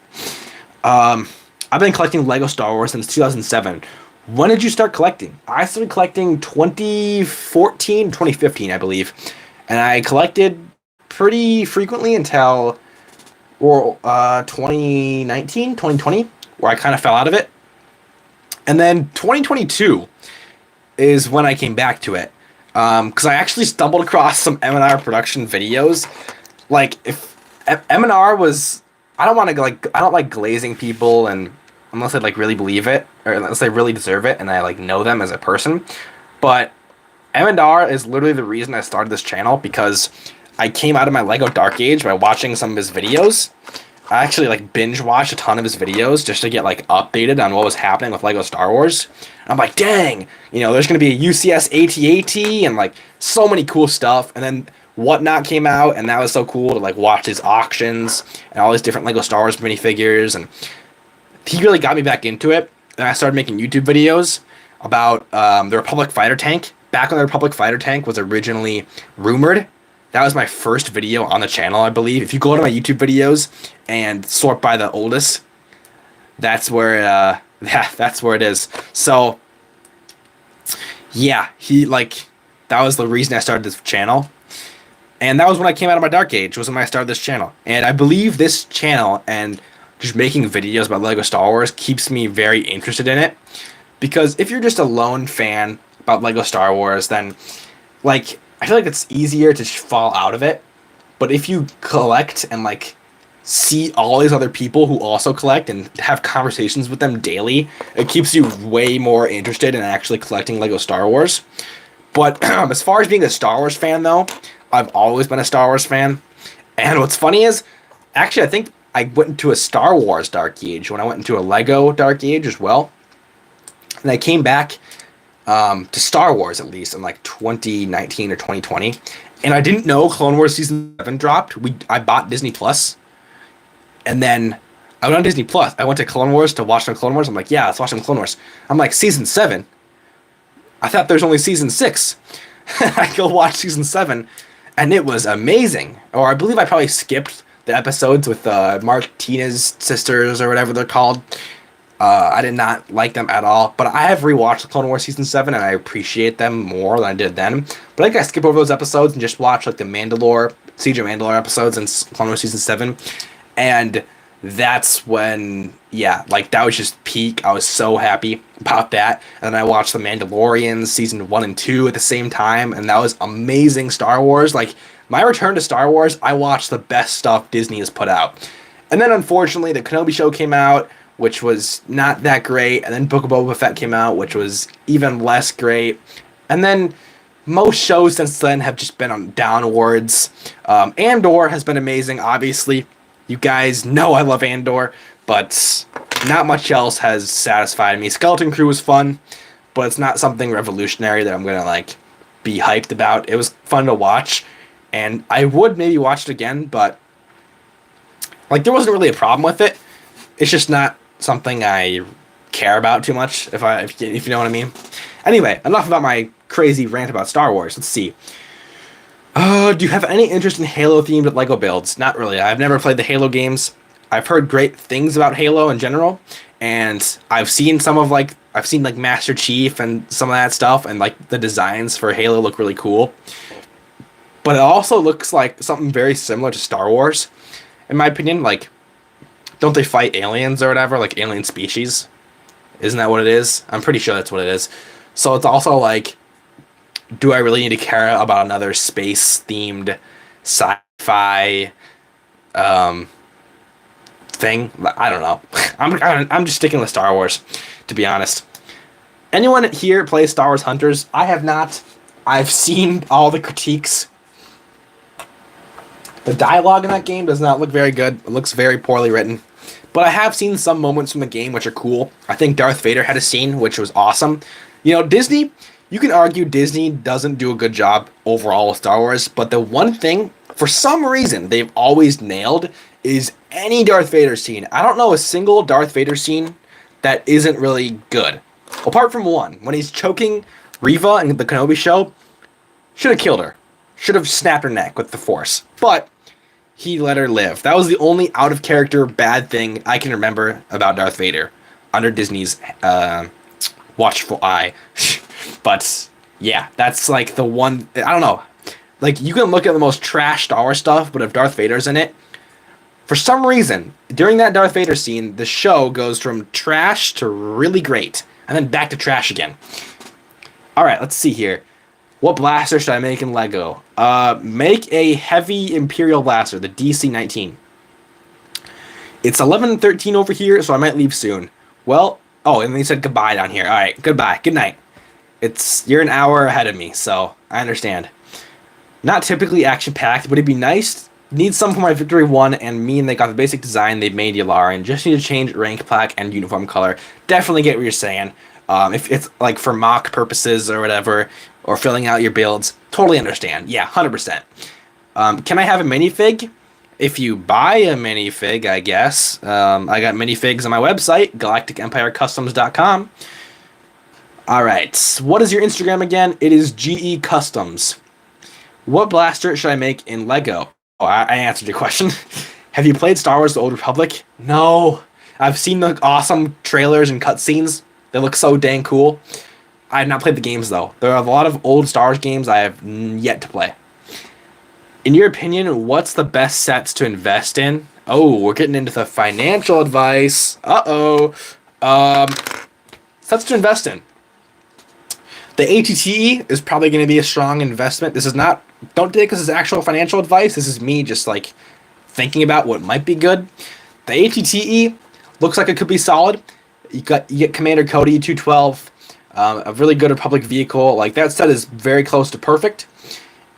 I've been collecting Lego Star Wars since 2007. When did you start collecting? I started collecting 2014, 2015, I believe. And I collected pretty frequently until 2019, 2020, where I kind of fell out of it. And then 2022 is when I came back to it. Because I actually stumbled across some M&R production videos. Like, if M&R was... I don't want to, like... I don't like glazing people and... Unless I, like, really believe it. Or unless they really deserve it and I, like, know them as a person. But M&R is literally the reason I started this channel, because I came out of my Lego Dark Age by watching some of his videos. I actually like binge watched a ton of his videos just to get like updated on what was happening with Lego Star Wars. And I'm like, dang, you know, there's gonna be a UCS AT-AT and like so many cool stuff. And then Whatnot came out, and that was so cool to like watch his auctions and all these different Lego Star Wars minifigures. And he really got me back into it. And I started making YouTube videos about the Republic fighter tank. Back when the Republic fighter tank was originally rumored. That was my first video on the channel, I believe. If you go to my YouTube videos and sort by the oldest, that's where that's where it is. So yeah, that was the reason I started this channel. And that was when I came out of my Dark Age, was when I started this channel. And I believe this channel and just making videos about Lego Star Wars keeps me very interested in it. Because if you're just a lone fan about Lego Star Wars, then like I feel like it's easier to fall out of it. But if you collect and like see all these other people who also collect and have conversations with them daily, it keeps you way more interested in actually collecting Lego Star Wars. But as far as being a Star Wars fan, though, I've always been a Star Wars fan. And what's funny is, actually, I think I went into a Star Wars Dark Age when I went into a Lego Dark Age as well. And I came back to Star Wars, at least, in like 2019 or 2020. And I didn't know Clone Wars Season 7 dropped. I bought Disney Plus. And then I went on Disney Plus. I went to Clone Wars to watch some Clone Wars. I'm like, yeah, let's watch some Clone Wars. I'm like, Season 7? I thought there's only Season 6. I go watch Season 7, and it was amazing. Or I believe I probably skipped the episodes with Martinez sisters or whatever they're called. I did not like them at all, but I have rewatched the Clone Wars Season 7, and I appreciate them more than I did then. But I think I skip over those episodes and just watch like the Siege of Mandalore episodes in Clone Wars Season 7. And that's when, yeah, like that was just peak. I was so happy about that. And then I watched The Mandalorian Season 1 and 2 at the same time, and that was amazing Star Wars. Like, my return to Star Wars, I watched the best stuff Disney has put out. And then, unfortunately, the Kenobi show came out, which was not that great. And then Book of Boba Fett came out, which was even less great. And then most shows since then have just been on downwards. Andor has been amazing, obviously. You guys know I love Andor, but not much else has satisfied me. Skeleton Crew was fun, but it's not something revolutionary that I'm going to, like, be hyped about. It was fun to watch, and I would maybe watch it again, but, like, there wasn't really a problem with it. It's just not something I care about too much, if you know what I mean. Anyway, enough about my crazy rant about Star Wars. Let's see. Do you have any interest in Halo-themed Lego builds? Not really. I've never played the Halo games. I've heard great things about Halo in general, and I've seen Master Chief and some of that stuff, and like the designs for Halo look really cool. But it also looks like something very similar to Star Wars, in my opinion. Like, don't they fight aliens or whatever, like alien species? Isn't that what it is? I'm pretty sure that's what it is. So it's also like, do I really need to care about another space-themed sci-fi thing? I don't know. I'm just sticking with Star Wars, to be honest. Anyone here play Star Wars Hunters? I have not. I've seen all the critiques. The dialogue in that game does not look very good. It looks very poorly written. But I have seen some moments from the game which are cool. I think Darth Vader had a scene which was awesome. You know, Disney... You can argue Disney doesn't do a good job overall with Star Wars, but the one thing, for some reason, they've always nailed is any Darth Vader scene. I don't know a single Darth Vader scene that isn't really good. Apart from one, when he's choking Reva in the Kenobi show, should have killed her. Should have snapped her neck with the Force. But he let her live. That was the only out-of-character bad thing I can remember about Darth Vader under Disney's watchful eye. But yeah, that's like the one. I don't know. Like you can look at the most trash Star Wars stuff, but if Darth Vader's in it, for some reason during that Darth Vader scene, the show goes from trash to really great, and then back to trash again. All right, let's see here. What blaster should I make in Lego? Make a heavy Imperial blaster, the DC-19. It's 11:13 over here, so I might leave soon. Well, oh, and they said goodbye down here. All right, goodbye. Good night. You're an hour ahead of me, so I understand. Not typically action-packed, but it'd be nice. Need some for my Victory 1, and me and they got the basic design they've made Yularen. Just need to change rank plaque and uniform color. Definitely get what you're saying. If it's like for mock purposes or whatever, or filling out your builds, totally understand. Yeah, 100%. Can I have a minifig? If you buy a minifig, I guess. I got minifigs on my website, galacticempirecustoms.com. All right, what is your Instagram again? It is GE Customs. What blaster should I make in Lego? Oh, I answered your question. Have you played Star Wars: The Old Republic? No. I've seen the awesome trailers and cutscenes. They look so dang cool. I have not played the games, though. There are a lot of old Star Wars games I have yet to play. In your opinion, what's the best sets to invest in? Oh, we're getting into the financial advice. Uh-oh. Sets to invest in. The ATTE is probably going to be a strong investment. This is not... Don't take this as actual financial advice. This is me just, like, thinking about what might be good. The ATTE looks like it could be solid. You get Commander Cody 212, a really good Republic vehicle. Like, that set is very close to perfect.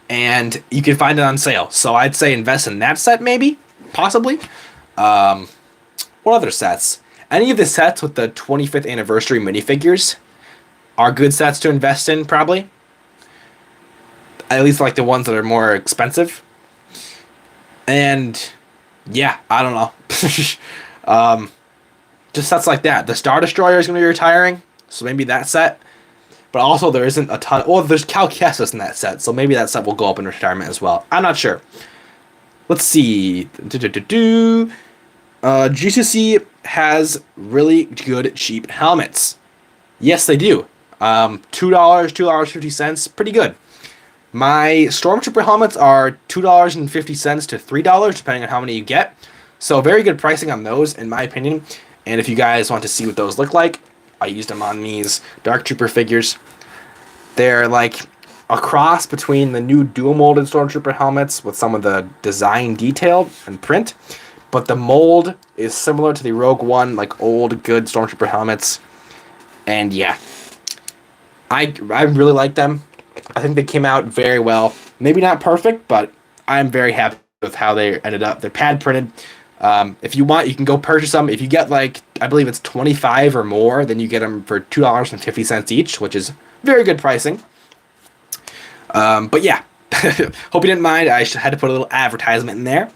And you can find it on sale. So I'd say invest in that set, maybe. Possibly. What other sets? Any of the sets with the 25th anniversary minifigures are good sets to invest in, probably. At least like the ones that are more expensive. And yeah, I don't know. Just sets like that. The Star Destroyer is going to be retiring, so maybe that set. But also there isn't a ton... Well, there's Cal Kestis in that set, so maybe that set will go up in retirement as well. I'm not sure. Let's see. GCC has really good cheap helmets. Yes, they do. $2, $2.50, pretty good. My Stormtrooper helmets are $2.50 to $3, depending on how many you get. So very good pricing on those, in my opinion. And if you guys want to see what those look like, I used them on these Dark Trooper figures. They're like a cross between the new dual molded Stormtrooper helmets with some of the design detail and print. But the mold is similar to the Rogue One, like old good Stormtrooper helmets. And yeah, I really like them. I think they came out very well. Maybe not perfect, but I'm very happy with how they ended up. They're pad printed. If you want, you can go purchase them. If you get like, I believe it's 25 or more, then you get them for $2.50 each, which is very good pricing. But yeah, hope you didn't mind. I had to put a little advertisement in there.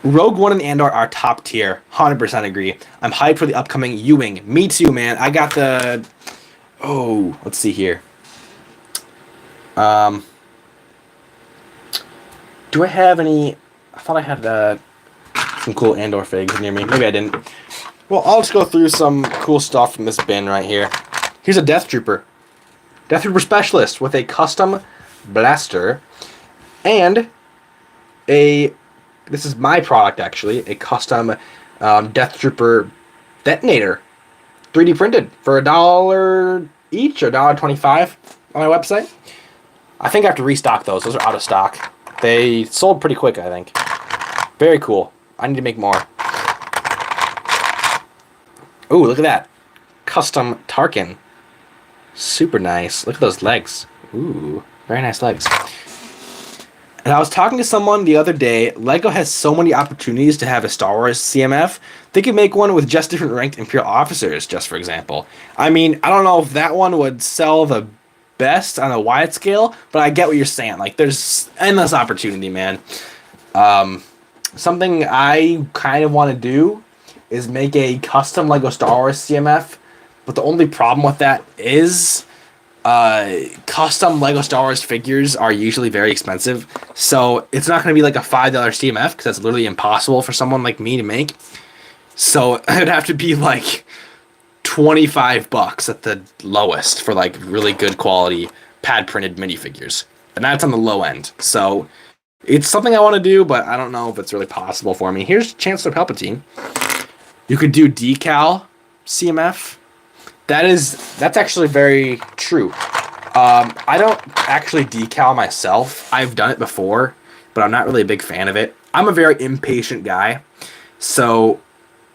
Rogue One and Andor are top tier. 100% agree. I'm hyped for the upcoming U-Wing. Me too, man. I got the... Oh, let's see here. Do I have any... I thought I had some cool Andor figs near me. Maybe I didn't. Well, I'll just go through some cool stuff from this bin right here. Here's a Death Trooper. Death Trooper Specialist with a custom blaster. And a... This is my product, actually. A custom Death Trooper detonator. 3D printed for $1 each or $1.25 on my website. I think I have to restock those. Those are out of stock. They sold pretty quick, I think. Very cool. I need to make more. Ooh, look at that. Custom Tarkin. Super nice. Look at those legs. Ooh, very nice legs. And I was talking to someone the other day. Lego has so many opportunities to have a Star Wars CMF. They could make one with just different ranked Imperial officers, just for example. I mean, I don't know if that one would sell the best on a wide scale, but I get what you're saying. Like, there's endless opportunity, man. Something I kind of want to do is make a custom Lego Star Wars CMF, but the only problem with that is custom Lego Star Wars figures are usually very expensive, so it's not going to be like a $5 CMF because that's literally impossible for someone like me to make. So it'd have to be like $25 at the lowest for like really good quality pad printed minifigures. And that's on the low end. So it's something I want to do, but I don't know if it's really possible for me. Here's Chancellor Palpatine. You could do decal CMF. That's actually very true. I don't actually decal myself. I've done it before, but I'm not really a big fan of it. I'm a very impatient guy, so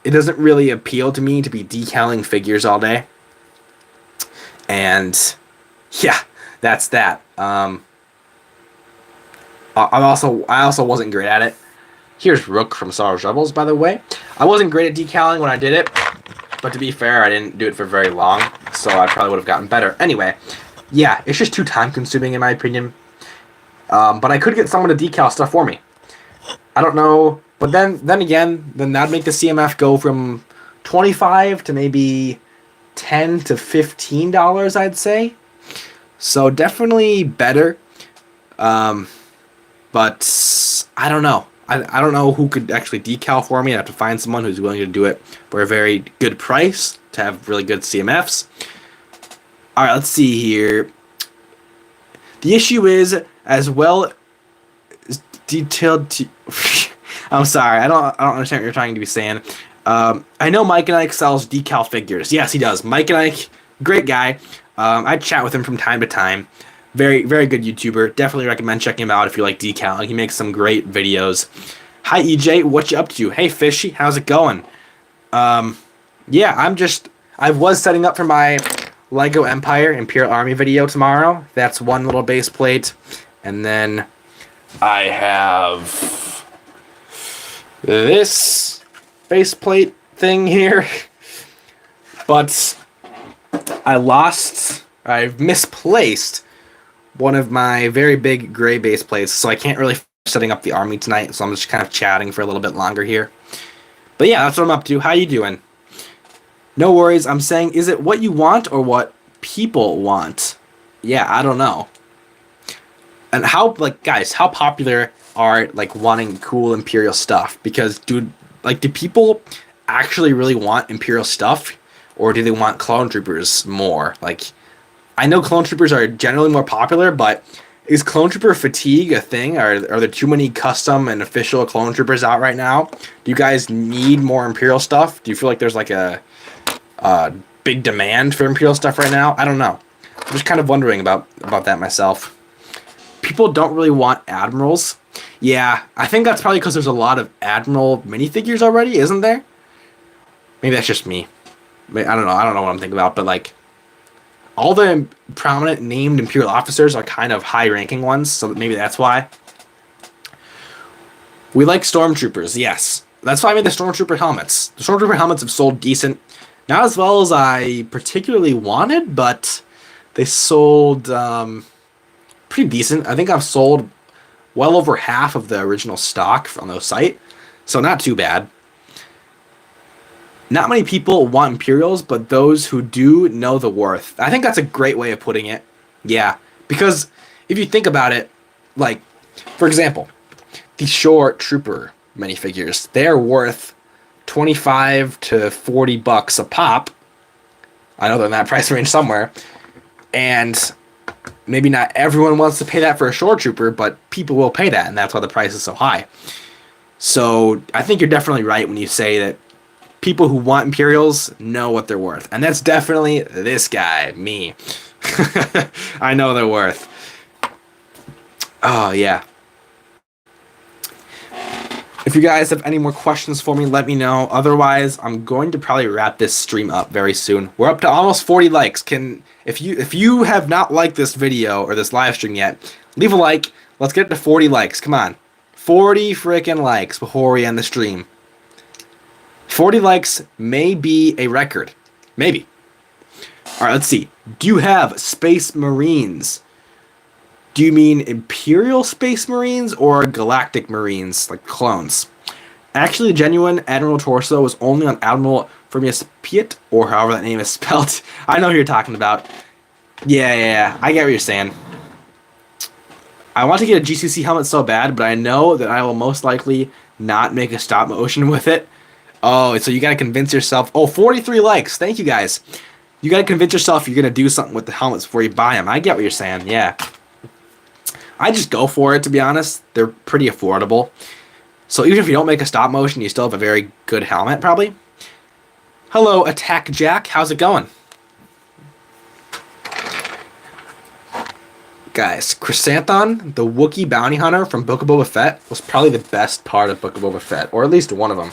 it doesn't really appeal to me to be decaling figures all day. And yeah, that's that. I also wasn't great at it. Here's Rook from Star Wars Rebels, by the way. I wasn't great at decaling when I did it, but to be fair, I didn't do it for very long, so I probably would have gotten better. Anyway, yeah, it's just too time-consuming in my opinion. But I could get someone to decal stuff for me. I don't know, but then that'd make the CMF go from $25 to maybe $10 to $15, I'd say. So definitely better. But I don't know. I don't know who could actually decal for me. I have to find someone who's willing to do it for a very good price to have really good CMFs. All right, let's see here. The issue is, as well as detailed. I'm sorry, I don't understand what you're trying to be saying. I know Mike and Ike sells decal figures. Yes, he does. Mike and Ike, great guy. I chat with him from time to time. Very, very good YouTuber. Definitely recommend checking him out if you like decal. He makes some great videos. Hi, EJ. What you up to? Hey, Fishy. How's it going? Yeah, I was setting up for my Lego Empire Imperial Army video tomorrow. That's one little base plate. And then I have this base plate thing here. But I've misplaced one of my very big gray base plates, so I can't really setting up the army tonight, so I'm just kind of chatting for a little bit longer here. But yeah, that's what I'm up to. How you doing? No worries. I'm saying, is it what you want or what people want? Yeah, I don't know. And guys, how popular are wanting cool Imperial stuff? Because do people actually really want Imperial stuff, or do they want clone troopers more? I know clone troopers are generally more popular, but is clone trooper fatigue a thing? Are there too many custom and official clone troopers out right now? Do you guys need more Imperial stuff? Do you feel like there's a big demand for Imperial stuff right now? I don't know. I'm just kind of wondering about that myself. People don't really want Admirals. Yeah, I think that's probably because there's a lot of Admiral minifigures already, isn't there? Maybe that's just me. I don't know. I don't know what I'm thinking about, but all the prominent named Imperial officers are kind of high-ranking ones, so maybe that's why. We like Stormtroopers, yes. That's why I made the Stormtrooper helmets. The Stormtrooper helmets have sold decent. Not as well as I particularly wanted, but they sold pretty decent. I think I've sold well over half of the original stock on the site, so not too bad. Not many people want Imperials, but those who do know the worth. I think that's a great way of putting it. Yeah, because if you think about it, for example, the Shore Trooper minifigures, they're worth $25 to $40 a pop. I know they're in that price range somewhere. And maybe not everyone wants to pay that for a Shore Trooper, but people will pay that, and that's why the price is so high. So I think you're definitely right when you say that people who want Imperials know what they're worth. And that's definitely this guy, me. I know their worth. Oh, yeah. If you guys have any more questions for me, let me know. Otherwise, I'm going to probably wrap this stream up very soon. We're up to almost 40 likes. If you have not liked this video or this live stream yet, leave a like. Let's get to 40 likes. Come on. 40 freaking likes before we end the stream. 40 likes may be a record. Maybe. All right, let's see. Do you have Space Marines? Do you mean Imperial Space Marines or Galactic Marines, like clones? Actually, the genuine Admiral Torso was only on Admiral Firmius Piet, or however that name is spelled. I know who you're talking about. Yeah. I get what you're saying. I want to get a GCC helmet so bad, but I know that I will most likely not make a stop motion with it. Oh, so you gotta convince yourself. Oh, 43 likes. Thank you guys. You gotta convince yourself you're gonna do something with the helmets before you buy them. I get what you're saying. Yeah. I just go for it, to be honest. They're pretty affordable. So even if you don't make a stop motion, you still have a very good helmet, probably. Hello, Attack Jack. How's it going? Guys, Chrysanthon, the Wookiee bounty hunter from Book of Boba Fett, was probably the best part of Book of Boba Fett, or at least one of them.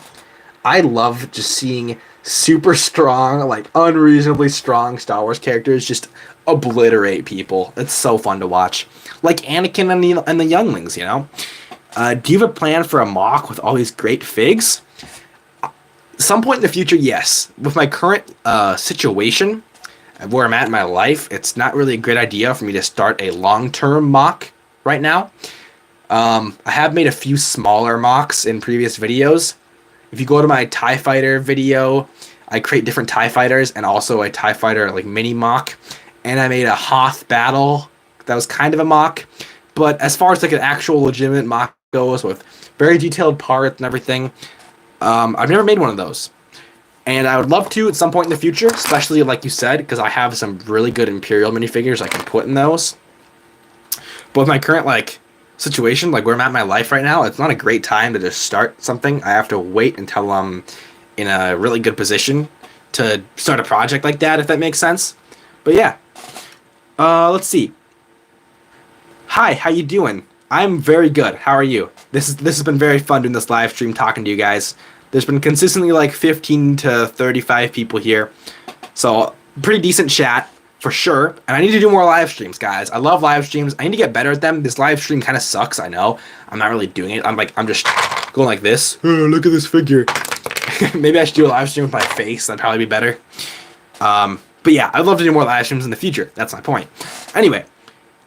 I love just seeing super strong, like unreasonably strong Star Wars characters just obliterate people. It's so fun to watch. Like Anakin and the younglings, you know? Do you have a plan for a mock with all these great figs? Some point in the future, yes. With my current situation, where I'm at in my life, it's not really a great idea for me to start a long-term mock right now. I have made a few smaller mocks in previous videos. If you go to my TIE Fighter video, I create different TIE Fighters and also a TIE Fighter like mini mock. And I made a Hoth battle that was kind of a mock. But as far as like an actual legitimate mock goes with very detailed parts and everything, I've never made one of those. And I would love to at some point in the future, especially like you said, because I have some really good Imperial minifigures I can put in those. But with my current like situation, like where I'm at in my life right now, it's not a great time to just start something. I have to wait until I'm in a really good position to start a project like that, if that makes sense. But yeah, let's see. Hi, how you doing? I'm very good. How are you? This has been very fun doing this live stream, talking to you guys. There's been consistently like 15 to 35 people here, so pretty decent chat for sure. And I need to do more live streams, guys. I love live streams. I need to get better at them. This live stream kind of sucks. I know. I'm not really doing it. I'm just going like this. Oh, look at this figure. Maybe I should do a live stream with my face. That'd probably be better. But yeah, I'd love to do more live streams in the future. That's my point. Anyway,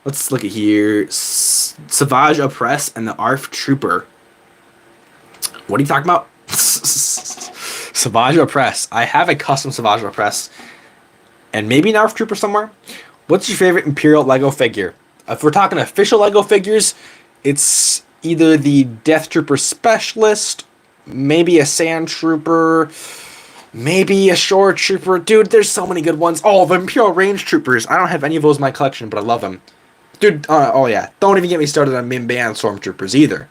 let's look at here. Savage Oppress and the ARF Trooper. What are you talking about? Savage Oppress. I have a custom Savage Oppress and maybe an ARF Trooper somewhere. What's your favorite Imperial Lego figure? If we're talking official Lego figures, it's either the Death Trooper Specialist, maybe a Sand Trooper, maybe a Shore Trooper. Dude, there's so many good ones. Oh, the Imperial Range Troopers. I don't have any of those in my collection, but I love them. Dude, oh yeah. Don't even get me started on Min Band Stormtroopers either.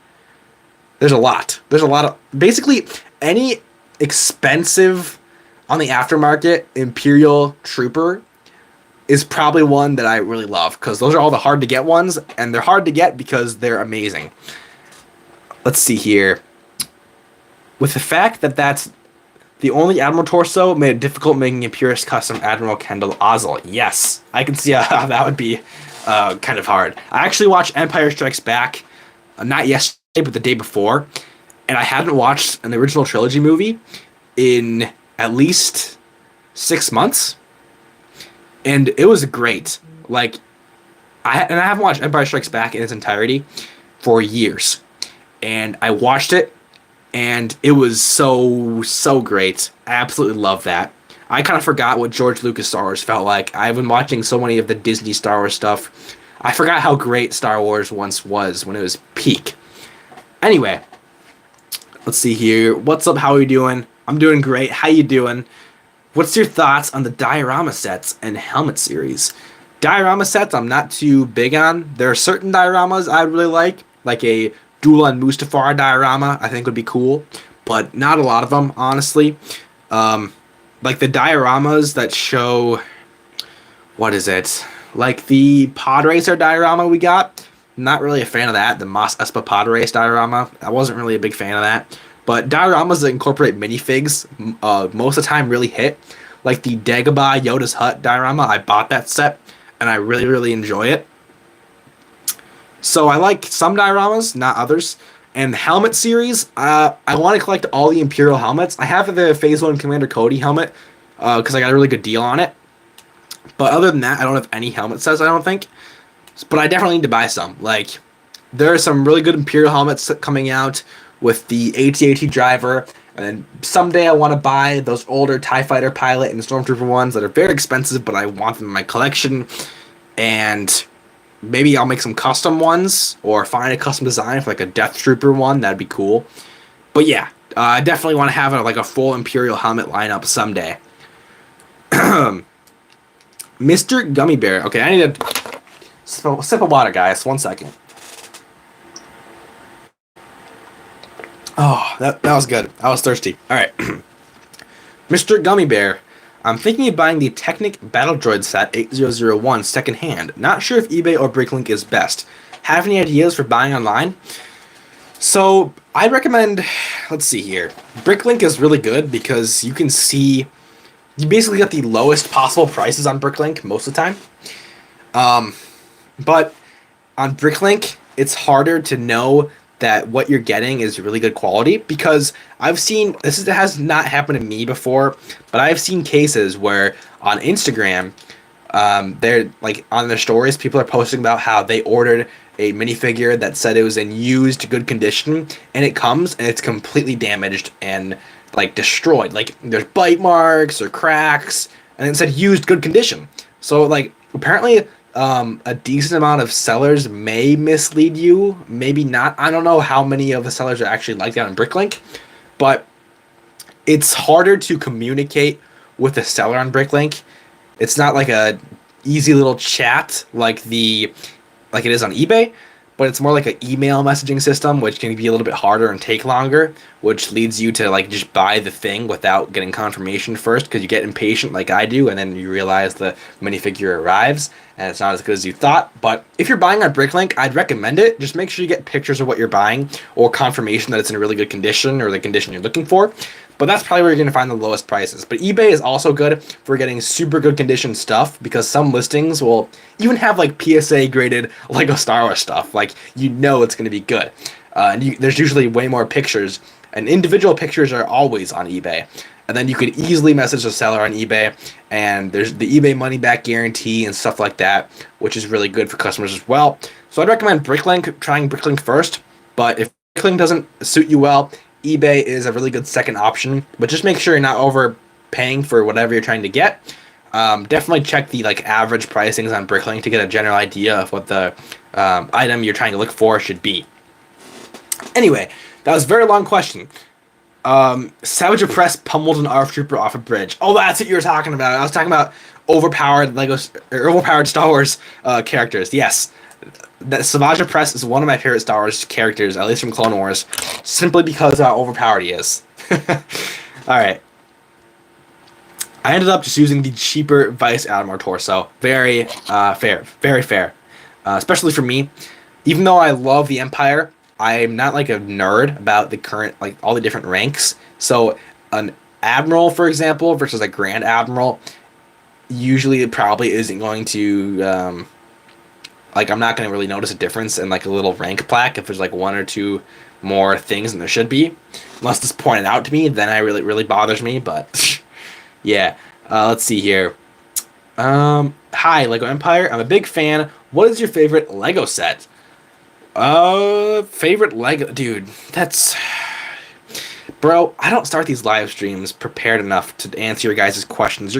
There's a lot. There's a lot of... Basically, any expensive, on the aftermarket, Imperial Trooper is probably one that I really love, because those are all the hard-to-get ones, and they're hard to get because they're amazing. Let's see here. With the fact that that's the only Admiral torso, made it difficult making a purist custom Admiral Kendall Ozzel. Yes, I can see how that would be kind of hard. I actually watched Empire Strikes Back, not yesterday, but the day before, and I hadn't watched an original trilogy movie in at least 6 months, and it was great. Like, I haven't watched Empire Strikes Back in its entirety for years, and I watched it, and it was so great. I absolutely love that. I kind of forgot what George Lucas Star Wars felt like. I've been watching so many of the Disney Star Wars stuff. I forgot how great Star Wars once was when it was peak. Anyway, let's see here. What's up? How are you doing? I'm doing great. How you doing? What's your thoughts on the diorama sets and helmet series? Diorama sets I'm not too big on. There are certain dioramas I really like a Dulan Mustafar diorama I think would be cool, but not a lot of them, honestly. Like the dioramas that show, what is it? Like the Pod Racer diorama we got. Not really a fan of that. The Mos Espa Pod Race diorama. I wasn't really a big fan of that. But dioramas that incorporate minifigs most of the time really hit. Like the Dagobah Yoda's Hut diorama. I bought that set and I really enjoy it. So I like some dioramas, not others. And the helmet series, I want to collect all the Imperial helmets. I have the Phase 1 Commander Cody helmet because I got a really good deal on it. But other than that, I don't have any helmet sets, I don't think. But I definitely need to buy some. Like, there are some really good Imperial helmets coming out with the AT-AT driver. And then someday I want to buy those older TIE Fighter pilot and Stormtrooper ones that are very expensive, but I want them in my collection. And maybe I'll make some custom ones or find a custom design for like a Death Trooper one. That'd be cool. But yeah, I definitely want to have like a full Imperial helmet lineup someday. Mr. Gummy Bear. Okay, I need a sip of water, guys. 1 second. Oh, that was good. I was thirsty. All right. Mr. Gummy Bear. I'm thinking of buying the Technic Battle Droid set 8001 secondhand. Not sure if eBay or Bricklink is best. Have any ideas for buying online? So, I recommend, let's see here. Bricklink is really good because you can see, you basically get the lowest possible prices on Bricklink most of the time. But on Bricklink, it's harder to know that what you're getting is really good quality because I've seen has not happened to me before, but I've seen cases where on Instagram, they're like on their stories, people are posting about how they ordered a minifigure that said it was in used good condition, and it comes and it's completely damaged and like destroyed. Like there's bite marks or cracks, and it said used good condition. So like apparently a decent amount of sellers may mislead you, maybe not. I don't know how many of the sellers are actually like that on Bricklink, but it's harder to communicate with the seller on Bricklink. It's not like a easy little chat like it is on eBay, but it's more like an email messaging system, which can be a little bit harder and take longer, which leads you to like just buy the thing without getting confirmation first because you get impatient like I do, and then you realize the minifigure arrives and it's not as good as you thought. But if you're buying on Bricklink, I'd recommend it. Just make sure you get pictures of what you're buying or confirmation that it's in a really good condition or the condition you're looking for. But that's probably where you're going to find the lowest prices. But eBay is also good for getting super good condition stuff because some listings will even have like PSA graded Lego Star Wars stuff. Like you know it's going to be good. There's usually way more pictures, and individual pictures are always on eBay. And then you could easily message the seller on eBay, and there's the eBay money back guarantee and stuff like that, which is really good for customers as well. So I'd recommend Bricklink, trying Bricklink first. But if Bricklink doesn't suit you well, eBay is a really good second option, but just make sure you're not overpaying for whatever you're trying to get. Definitely check the like average pricings on Bricklink to get a general idea of what the item you're trying to look for should be. Anyway, that was a very long question. Savage Oppress pummeled an ARF trooper off a bridge. Oh, that's what you were talking about. I was talking about overpowered overpowered Star Wars characters. Yes. That Savage Oppress is one of my favorite Star Wars characters, at least from Clone Wars, simply because of how overpowered he is. Alright. I ended up just using the cheaper Vice Admiral torso. Very fair. Very fair. Especially for me. Even though I love the Empire, I'm not like a nerd about the current, like all the different ranks. So an Admiral, for example, versus a Grand Admiral, usually it probably isn't going to... like I'm not going to really notice a difference in like a little rank plaque if there's like one or two more things than there should be, unless it's pointed out to me. Then it really bothers me. But yeah, let's see here. Hi Lego Empire. I'm a big fan. What is your favorite Lego set? Favorite Lego, dude. That's bro. I don't start these live streams prepared enough to answer your guys' questions.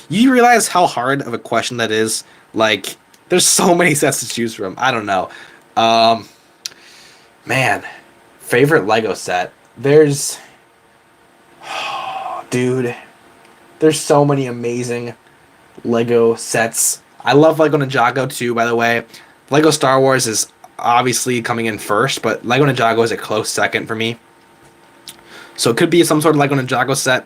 You realize how hard of a question that is? Like. There's so many sets to choose from. I don't know. Man, favorite Lego set. There's, dude, there's so many amazing Lego sets. I love Lego Ninjago too, by the way. Lego Star Wars is obviously coming in first, but Lego Ninjago is a close second for me. So it could be some sort of Lego Ninjago set.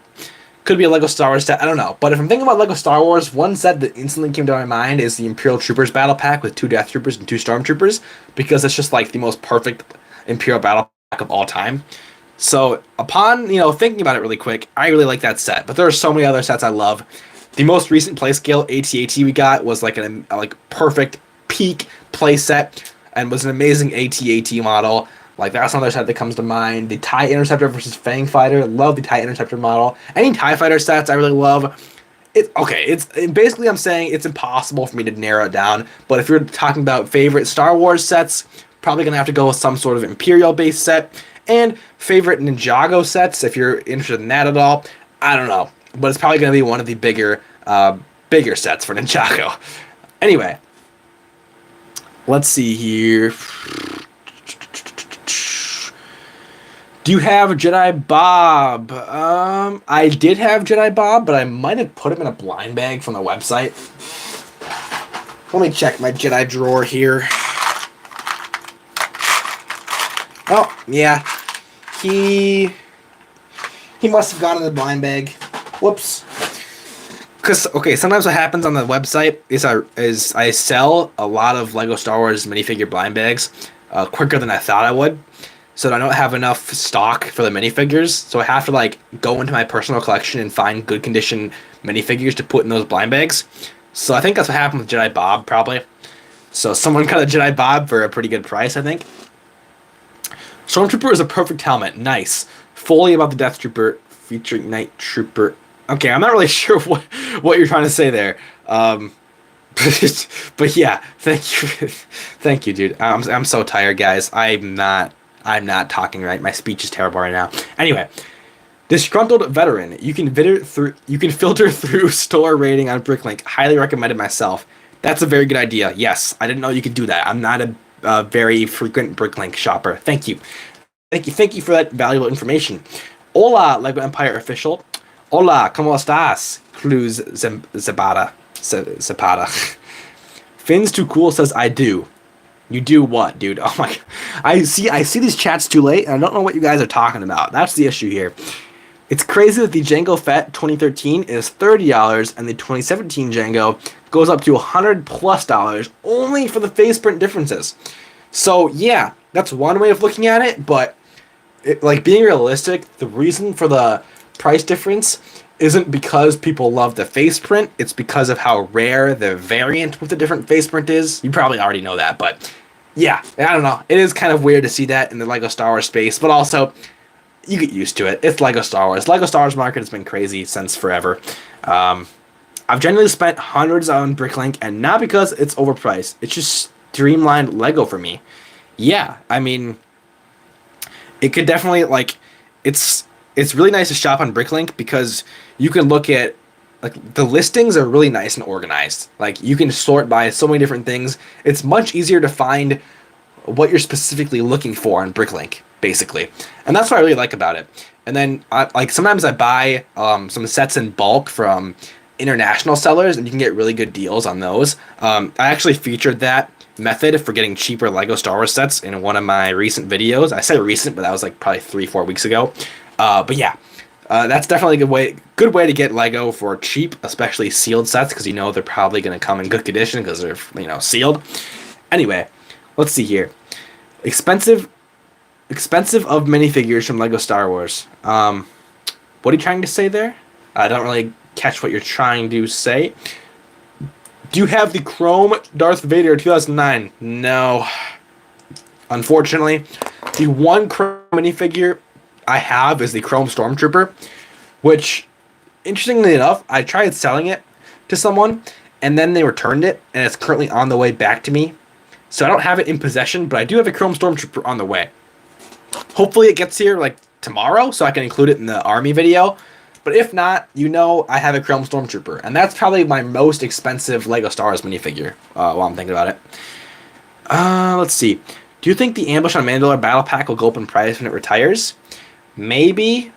Could be a Lego Star Wars set, I don't know. But if I'm thinking about Lego Star Wars, one set that instantly came to my mind is the Imperial Troopers Battle Pack with 2 Death Troopers and 2 Stormtroopers, because it's just like the most perfect Imperial Battle Pack of all time. So upon, thinking about it really quick, I really like that set. But there are so many other sets I love. The most recent playscale AT-AT we got was like a perfect peak play set and was an amazing AT-AT model. Like, that's another set that comes to mind. The TIE Interceptor versus Fang Fighter. Love the TIE Interceptor model. Any TIE Fighter sets I really love. Basically I'm saying it's impossible for me to narrow it down. But if you're talking about favorite Star Wars sets, probably going to have to go with some sort of Imperial-based set. And favorite Ninjago sets, if you're interested in that at all. I don't know. But it's probably going to be one of the bigger sets for Ninjago. Anyway. Let's see here. Do you have Jedi Bob? I did have Jedi Bob, but I might have put him in a blind bag from the website. Let me check my Jedi drawer here. Oh, yeah. He must have gone in the blind bag. Whoops. Because, okay, sometimes what happens on the website is I sell a lot of LEGO Star Wars minifigure blind bags quicker than I thought I would. So I don't have enough stock for the minifigures. So I have to, like, go into my personal collection and find good condition minifigures to put in those blind bags. So I think that's what happened with Jedi Bob, probably. So someone got a Jedi Bob for a pretty good price, I think. Stormtrooper is a perfect helmet. Nice. Fully about the Death Trooper featuring Night Trooper. Okay, I'm not really sure what you're trying to say there. But yeah, thank you, dude. I'm so tired, guys. I'm not talking right. My speech is terrible right now. Anyway, disgruntled veteran. You can filter through store rating on Bricklink. Highly recommended myself. That's a very good idea. Yes, I didn't know you could do that. I'm not a very frequent Bricklink shopper. Thank you for that valuable information. Hola, LEGO Empire official. Hola, ¿cómo estás? Cruz Zapata. Finn's too cool says I do. You do what, dude? Oh my! I see these chats too late, and I don't know what you guys are talking about. That's the issue here. It's crazy that the Jango Fett 2013 is $30, and the 2017 Jango goes up to $100+ only for the face print differences. So yeah, that's one way of looking at it, but like being realistic, the reason for the price difference isn't because people love the face print, it's because of how rare the variant with the different face print is. You probably already know that, but yeah, I don't know. It is kind of weird to see that in the LEGO Star Wars space, but also you get used to it. It's LEGO Star Wars. LEGO Star Wars market has been crazy since forever. I've generally spent hundreds on Bricklink, and not because it's overpriced. It's just streamlined LEGO for me. Yeah, I mean, it could definitely, like, it's really nice to shop on Bricklink because you can look at, like, the listings are really nice and organized. Like, you can sort by so many different things. It's much easier to find what you're specifically looking for on Bricklink, basically. And that's what I really like about it. And then, sometimes I buy some sets in bulk from international sellers, and you can get really good deals on those. I actually featured that method for getting cheaper LEGO Star Wars sets in one of my recent videos. I said recent, but that was like probably 3-4 weeks ago. But yeah, that's definitely a good way to get LEGO for cheap, especially sealed sets, because you know they're probably going to come in good condition because they're, sealed. Anyway, let's see here. Expensive of minifigures from LEGO Star Wars. What are you trying to say there? I don't really catch what you're trying to say. Do you have the Chrome Darth Vader 2009? No. Unfortunately, the one Chrome minifigure I have is the Chrome Stormtrooper, which, interestingly enough, I tried selling it to someone, and then they returned it, and it's currently on the way back to me. So I don't have it in possession, but I do have a Chrome Stormtrooper on the way. Hopefully it gets here, like, tomorrow, so I can include it in the Army video. But if not, I have a Chrome Stormtrooper, and that's probably my most expensive LEGO Star Wars minifigure, while I'm thinking about it. Let's see. Do you think the Ambush on Mandalore Battle Pack will go up in price when it retires? Maybe,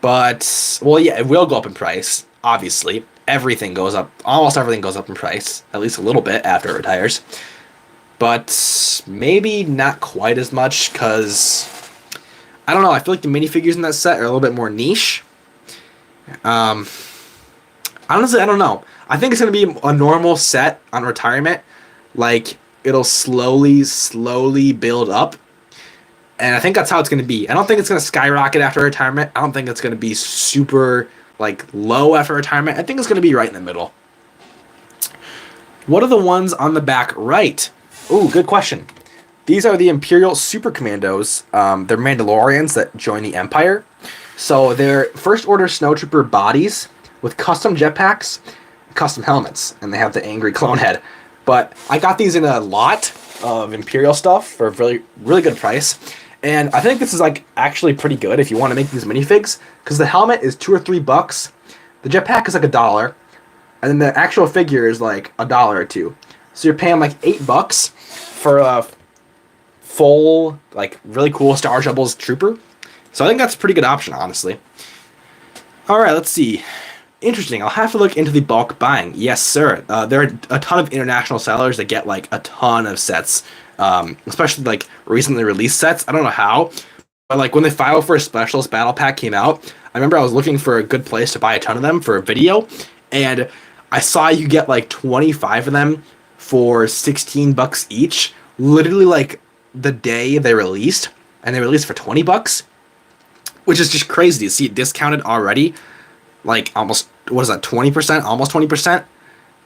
but, well, yeah, it will go up in price, obviously. Everything goes up, almost everything goes up in price, at least a little bit after it retires. But maybe not quite as much, because, I don't know, I feel like the minifigures in that set are a little bit more niche. Honestly, I don't know. I think it's going to be a normal set on retirement. Like, it'll slowly build up. And I think that's how it's going to be. I don't think it's going to skyrocket after retirement. I don't think it's going to be super, low after retirement. I think it's going to be right in the middle. What are the ones on the back right? Ooh, good question. These are the Imperial Super Commandos. They're Mandalorians that join the Empire. So they're First Order Snowtrooper bodies with custom jetpacks, custom helmets, and they have the angry clone head. But I got these in a lot of Imperial stuff for a really, really good price. And I think this is actually pretty good if you want to make these minifigs, because the helmet is $2 or $3. The jetpack is $1, and then the actual figure is $1 or $2. So you're paying $8 for a full, really cool Star Wars Rebels trooper. So I think that's a pretty good option, honestly. All right, let's see. Interesting. I'll have to look into the bulk buying. Yes, sir. There are a ton of international sellers that get like a ton of sets, especially like recently released sets. I don't know how, but like when the 501st Specialist Battle Pack came out, I remember I was looking for a good place to buy a ton of them for a video, and I saw you get like 25 of them for 16 bucks each. Literally like the day they released, and they released for 20 bucks, which is just crazy to see it discounted already. Like almost, what is that, 20%, almost 20%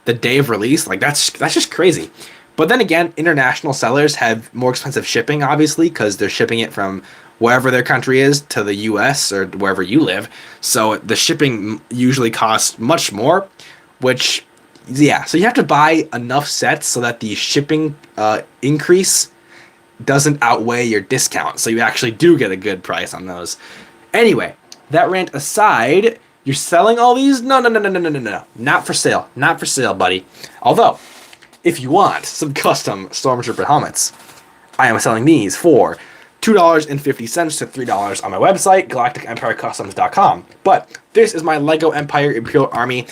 the day of release. Like that's just crazy. But then again, international sellers have more expensive shipping, obviously, because they're shipping it from wherever their country is to the US or wherever you live. So the shipping usually costs much more, which, yeah, so you have to buy enough sets so that the shipping increase doesn't outweigh your discount. So you actually do get a good price on those. Anyway, that rant aside, you're selling all these? No, no, no, no, no, no, no, no. Not for sale. Not for sale, buddy. Although, if you want some custom Stormtrooper helmets, I am selling these for $2.50 to $3 on my website, galacticempirecustoms.com. But this is my LEGO Empire Imperial Army.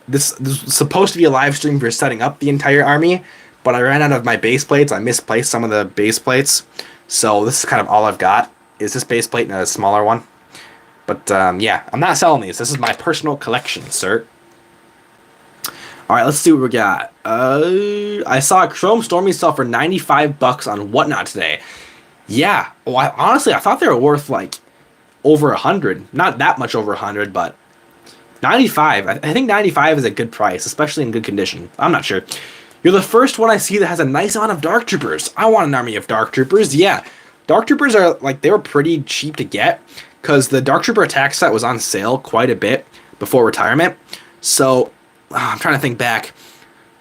This is supposed to be a live stream for setting up the entire army, but I ran out of my base plates. I misplaced some of the base plates. So this is kind of all I've got, is this base plate and a smaller one. But yeah, I'm not selling these. This is my personal collection, sir. All right, let's see what we got. I saw a Chrome Stormy sell for 95 bucks on Whatnot today. Yeah, well, honestly, I thought they were worth like over 100. Not that much over 100, but 95. I think 95 is a good price, especially in good condition. I'm not sure. You're the first one I see that has a nice amount of Dark Troopers. I want an army of Dark Troopers. Yeah, Dark Troopers are like, they were pretty cheap to get because the Dark Trooper attack set was on sale quite a bit before retirement. So I'm trying to think back.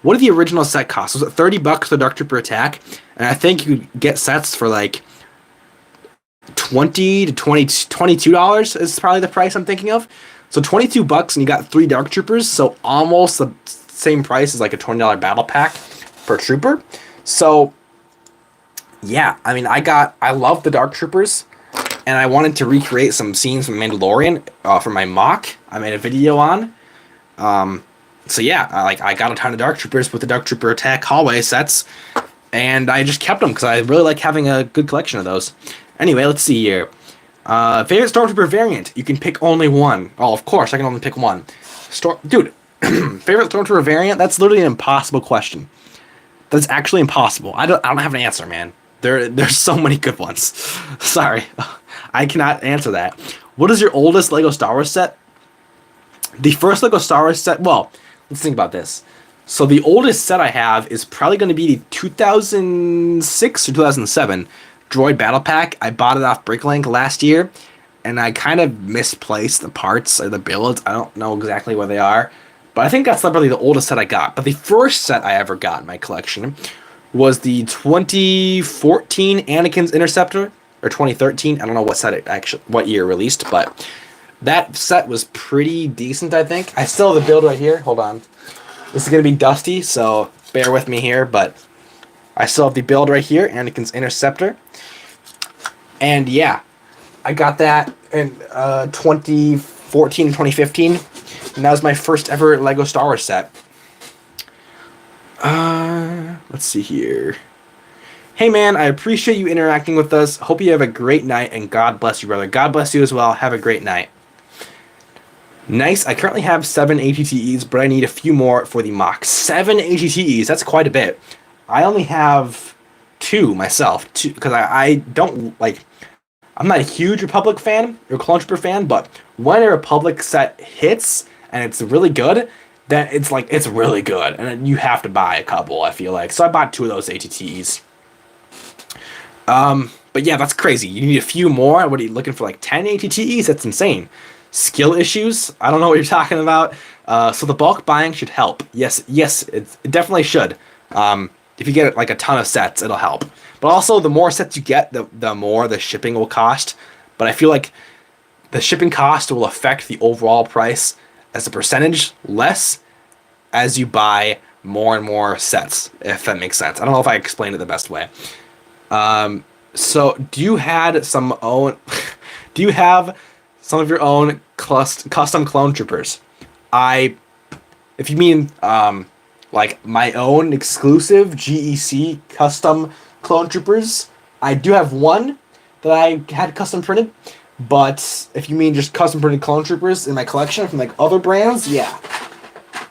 What did the original set cost? Was it 30 bucks for the Dark Trooper attack? And I think you could get sets for like $20 to $22 is probably the price I'm thinking of. So 22 bucks and you got 3 Dark Troopers, so almost the same price as like a $20 battle pack per trooper. So yeah, I mean, I love the Dark Troopers, and I wanted to recreate some scenes from Mandalorian for my mock. I made a video on. So yeah, I got a ton of Dark Troopers with the Dark Trooper attack hallway sets, and I just kept them because I really like having a good collection of those. Anyway, let's see here. Favorite Stormtrooper variant? You can pick only one. Oh, of course, I can only pick one. Dude, favorite Stormtrooper variant? That's literally an impossible question. That's actually impossible. I don't have an answer, man. There's so many good ones. Sorry, I cannot answer that. What is your oldest Lego Star Wars set? The first Lego Star Wars set. Well, let's think about this. So the oldest set I have is probably going to be the 2006 or 2007 Droid Battle Pack. I bought it off Bricklink last year, and I kind of misplaced the parts or the builds. I don't know exactly where they are, but I think that's probably the oldest set I got. But the first set I ever got in my collection was the 2014 Anakin's Interceptor, or 2013. I don't know what year it released, but that set was pretty decent, I think. I still have the build right here. Hold on. This is going to be dusty, so bear with me here, but I still have the build right here, Anakin's Interceptor. And yeah, I got that in 2014 and 2015, and that was my first ever Lego Star Wars set. Let's see here. Hey man, I appreciate you interacting with us. Hope you have a great night, and God bless you, brother. God bless you as well. Have a great night. Nice. I currently have 7 ATTEs, but I need a few more for the mock. 7 ATTEs. That's quite a bit. I only have 2 myself, because I don't like. I'm not a huge Republic fan or Clone Trooper fan, but when a Republic set hits and it's really good, then it's like it's really good, and then you have to buy a couple. I feel like, so I bought 2 of those ATTEs. But yeah, that's crazy. You need a few more. What are you looking for? Like 10 ATTEs? That's insane. Skill issues? I don't know what you're talking about. So the bulk buying should help. Yes, it definitely should. If you get like a ton of sets, it'll help. But also, the more sets you get, the more the shipping will cost. But I feel like the shipping cost will affect the overall price as a percentage less as you buy more and more sets, if that makes sense. I don't know if I explained it the best way. So do you had some own Do you have some of your own custom clone troopers? I, if you mean like my own exclusive GEC custom clone troopers, I do have one that I had custom printed. But if you mean just custom printed clone troopers in my collection from like other brands, yeah.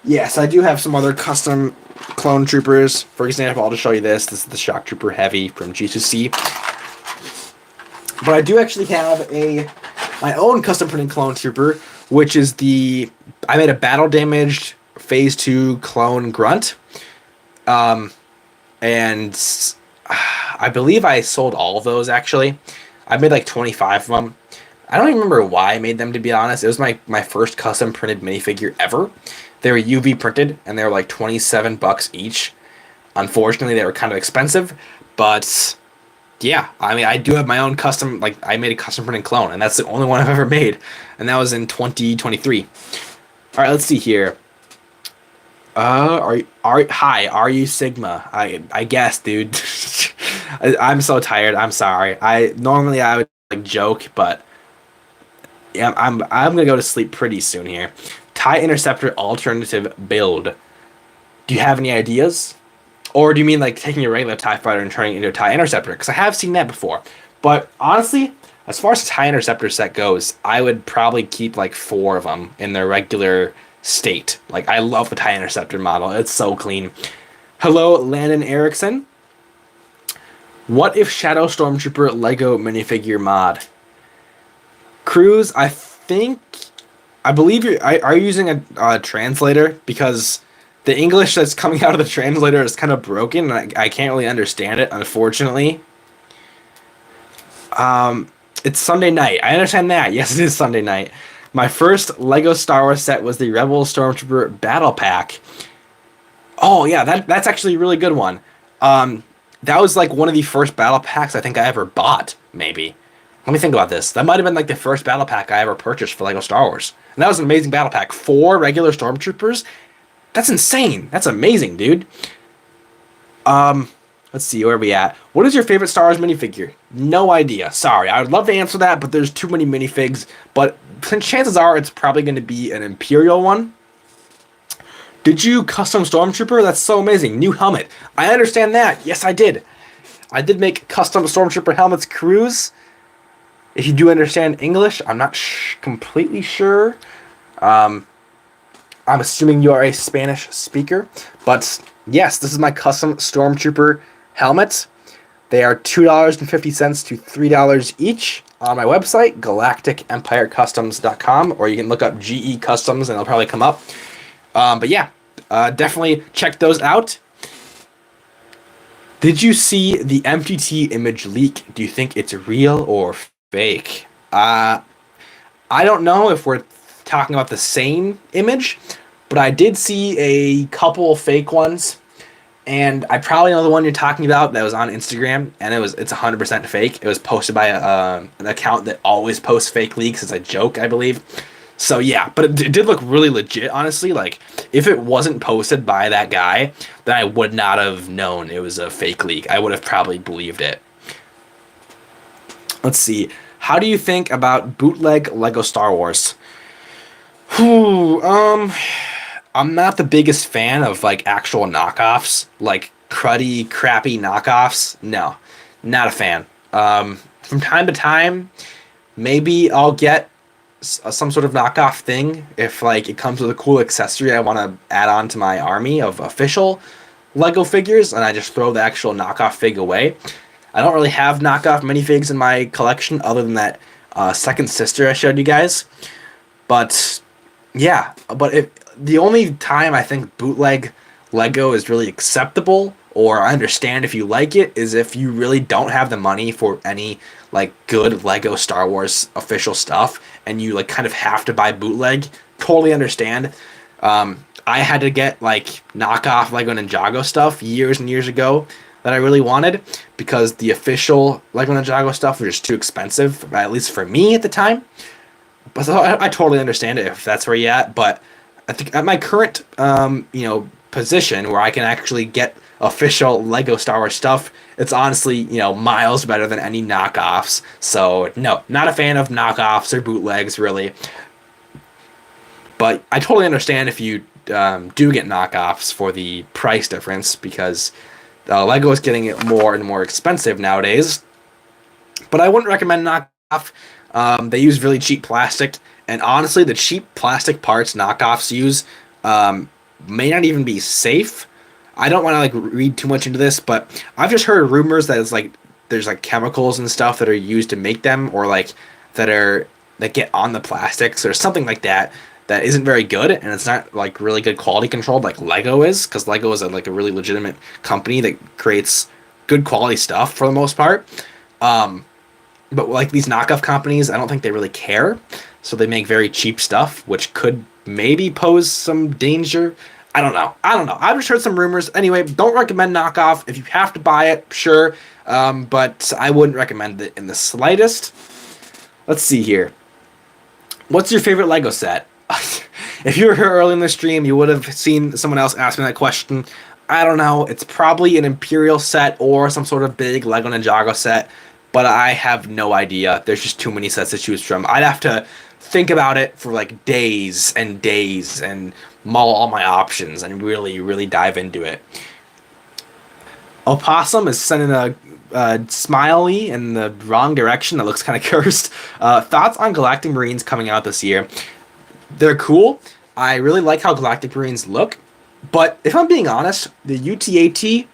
Yes, I do have some other custom clone troopers. For example, I'll just show you this. This is the Shock Trooper Heavy from G2C. But I do actually have my own custom printed clone trooper, which is I made a battle damaged phase 2 clone grunt. And I believe I sold all of those actually. I made like 25 of them. I don't even remember why I made them, to be honest. It was my first custom printed minifigure ever. They were UV printed and they were like $27 each. Unfortunately, they were kind of expensive, but yeah, I mean, I do have my own custom, like I made a custom printed clone, and that's the only one I've ever made, and that was in 2023. All right, let's see here. Are you Sigma? I guess, dude. I'm so tired. I'm sorry. Normally I would like joke, but yeah, I'm gonna go to sleep pretty soon here. TIE Interceptor alternative build. Do you have any ideas? Or do you mean like taking a regular TIE fighter and turning it into a TIE Interceptor? Because I have seen that before. But honestly, as far as the TIE Interceptor set goes, I would probably keep like 4 of them in their regular state. Like, I love the TIE Interceptor model. It's so clean. Hello, Landon Erickson. What if Shadow Stormtrooper Lego minifigure mod? Cruz, I believe are you using a translator? Because the English that's coming out of the translator is kind of broken, and I can't really understand it, unfortunately. It's Sunday night. I understand that. Yes, it is Sunday night. My first Lego Star Wars set was the Rebel Stormtrooper Battle Pack. Oh, yeah, that's actually a really good one. That was like one of the first battle packs I think I ever bought, maybe. Let me think about this. That might have been like the first battle pack I ever purchased for Lego Star Wars. And that was an amazing battle pack. 4 regular Stormtroopers. That's insane. That's amazing, dude. Let's see, where are we at? What is your favorite Star Wars minifigure? No idea. Sorry, I would love to answer that, but there's too many minifigs. But chances are it's probably going to be an Imperial one. Did you custom Stormtrooper? That's so amazing. New helmet. I understand that. Yes, I did. I did make custom Stormtrooper helmets, Cruz. If you do understand English, I'm not completely sure. I'm assuming you are a Spanish speaker. But yes, this is my custom Stormtrooper helmet. They are $2.50 to $3 each on my website, galacticempirecustoms.com, or you can look up GE Customs and it'll probably come up. But yeah, definitely check those out. Did you see the MTT image leak? Do you think it's real or fake? I don't know if we're talking about the same image, but I did see a couple fake ones, and I probably know the one you're talking about that was on Instagram, and it's 100% fake. It was posted by an account that always posts fake leaks as a joke, I believe. So yeah, but it did look really legit, honestly. Like, if it wasn't posted by that guy, then I would not have known it was a fake leak. I would have probably believed it. Let's see. How do you think about bootleg Lego Star Wars? I'm not the biggest fan of like actual knockoffs, like cruddy, crappy knockoffs. No, not a fan. From time to time, maybe I'll get some sort of knockoff thing if like it comes with a cool accessory I want to add on to my army of official Lego figures, and I just throw the actual knockoff fig away. I don't really have knockoff minifigs in my collection other than that second sister I showed you guys. But yeah, but the only time I think bootleg Lego is really acceptable, or I understand if you like it, is if you really don't have the money for any like good Lego Star Wars official stuff and you like kind of have to buy bootleg. Totally understand. I had to get like knockoff Lego Ninjago stuff years and years ago that I really wanted because the official Lego Ninjago stuff was just too expensive, at least for me at the time. But so I totally understand it if that's where you're at. But I think at my current position where I can actually get official Lego Star Wars stuff. It's honestly, miles better than any knockoffs. So, no, not a fan of knockoffs or bootlegs, really. But I totally understand if you do get knockoffs for the price difference because Lego is getting it more and more expensive nowadays. But I wouldn't recommend knockoff. They use really cheap plastic, and honestly, the cheap plastic parts knockoffs use may not even be safe. I don't want to read too much into this, but I've just heard rumors that there's chemicals and stuff that are used to make them, or that get on the plastics or something like that that isn't very good, and it's not really good quality controlled like Lego is, because Lego is a really legitimate company that creates good quality stuff for the most part. But these knockoff companies, I don't think they really care, so they make very cheap stuff, which could maybe pose some danger. I don't know. I've just heard some rumors. Anyway, don't recommend knockoff. If you have to buy it, sure, but I wouldn't recommend it in the slightest. Let's see here. What's your favorite Lego set? If you were here early in the stream, you would have seen someone else ask me that question. I don't know. It's probably an Imperial set or some sort of big Lego Ninjago set, but I have no idea. There's just too many sets to choose from. I'd have to think about it for days and days and mull all my options and really, really dive into it. Opossum is sending a smiley in the wrong direction that looks kind of cursed. Thoughts on Galactic Marines coming out this year? They're cool. I really like how Galactic Marines look. But if I'm being honest, the UTAT,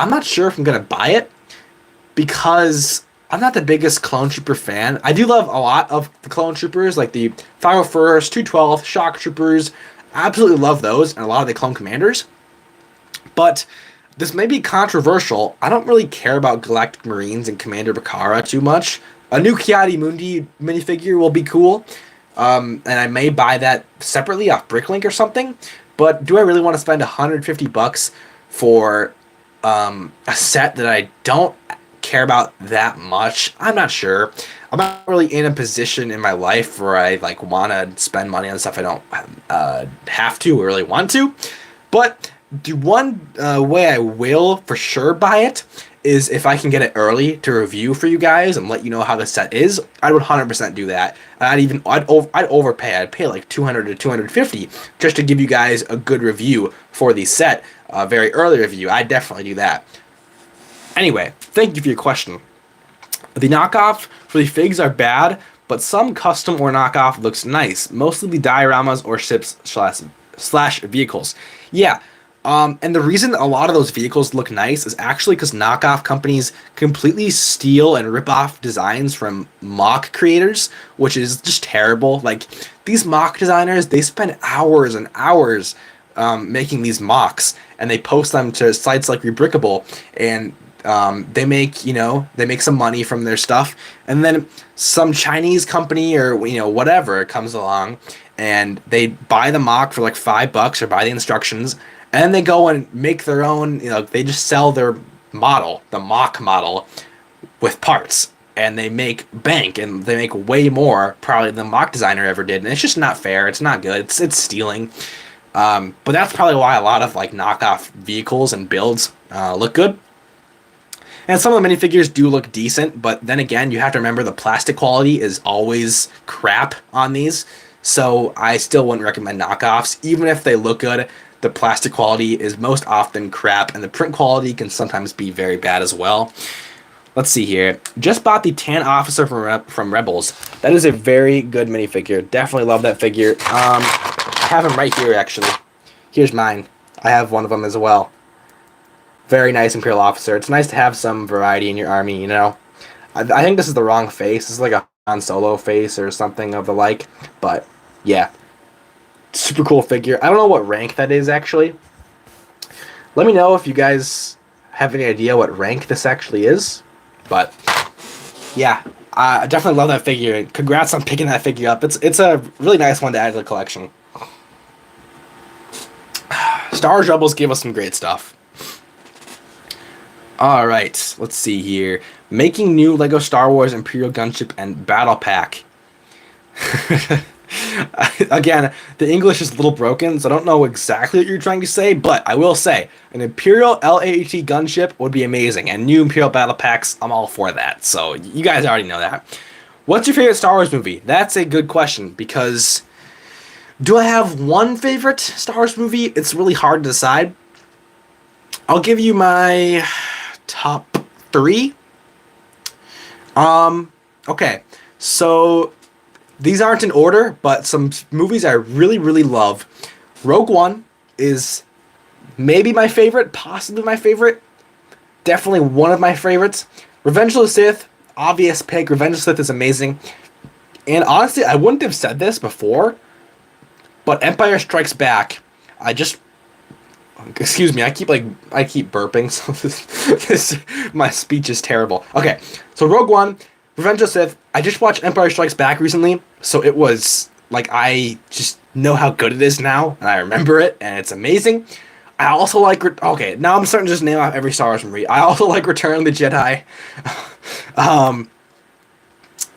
I'm not sure if I'm going to buy it because I'm not the biggest Clone Trooper fan. I do love a lot of the Clone Troopers, like the 501st, 212th, Shock Troopers. I absolutely love those and a lot of the Clone Commanders. But this may be controversial. I don't really care about Galactic Marines and Commander Bakara too much. A new Kiadi Mundi minifigure will be cool. And I may buy that separately off Bricklink or something. But do I really want to spend $150 for a set that I don't care about that much? I'm not sure. I'm not really in a position in my life where I want to spend money on stuff I don't have to or really want to. But the one way I will for sure buy it is if I can get it early to review for you guys and let you know how the set is. I would 100% do that. I'd overpay. I'd pay $200 to $250 just to give you guys a good review for the set, a very early review. I'd definitely do that. Anyway, thank you for your question. The knockoff for the figs are bad, but some custom or knockoff looks nice. Mostly the dioramas or ships slash vehicles. Yeah. And the reason a lot of those vehicles look nice is actually because knockoff companies completely steal and rip off designs from mock creators, which is just terrible. These mock designers, they spend hours and hours making these mocks, and they post them to sites like Rebrickable, and they make some money from their stuff, and then some Chinese company or whatever comes along, and they buy the mock for $5 or buy the instructions. And then they go and make their own, they just sell their model, the mock model, with parts. And they make bank, and they make way more probably than the mock designer ever did. And it's just not fair. It's not good. It's stealing. But that's probably why a lot of knockoff vehicles and builds look good. And some of the minifigures do look decent, but then again, you have to remember the plastic quality is always crap on these. So I still wouldn't recommend knockoffs, even if they look good. The plastic quality is most often crap, and the print quality can sometimes be very bad as well. Let's see here. Just bought the Tan Officer from Rebels. That is a very good minifigure. Definitely love that figure. I have him right here, actually. Here's mine. I have one of them as well. Very nice Imperial Officer. It's nice to have some variety in your army, I think this is the wrong face. This is like a Han Solo face or something of the like. But, yeah. Super cool figure. I don't know what rank that is, actually. Let me know if you guys have any idea what rank this actually is. But, yeah. I definitely love that figure. Congrats on picking that figure up. It's a really nice one to add to the collection. Star Wars Rebels give us some great stuff. Alright, let's see here. Making new LEGO Star Wars Imperial Gunship and Battle Pack. Again, the English is a little broken, so I don't know exactly what you're trying to say, but I will say an Imperial LAAT gunship would be amazing, and new Imperial battle packs, I'm all for that. So you guys already know that. What's your favorite Star Wars movie? That's a good question because do I have one favorite Star Wars movie? It's really hard to decide. I'll give you my top three. Okay, so these aren't in order, but some movies I really, really love. Rogue One is maybe my favorite, possibly my favorite, definitely one of my favorites. Revenge of the Sith, obvious pick. Revenge of the Sith is amazing. And honestly, I wouldn't have said this before, but Empire Strikes Back, I just excuse me, I keep burping, so my speech is terrible. Okay, so Rogue One, Revenge of the Sith. I just watched Empire Strikes Back recently, so it was like I just know how good it is now, and I remember it, and it's amazing. I also like okay, now I'm starting to just name off every Star Wars movie. I also like Return of the Jedi.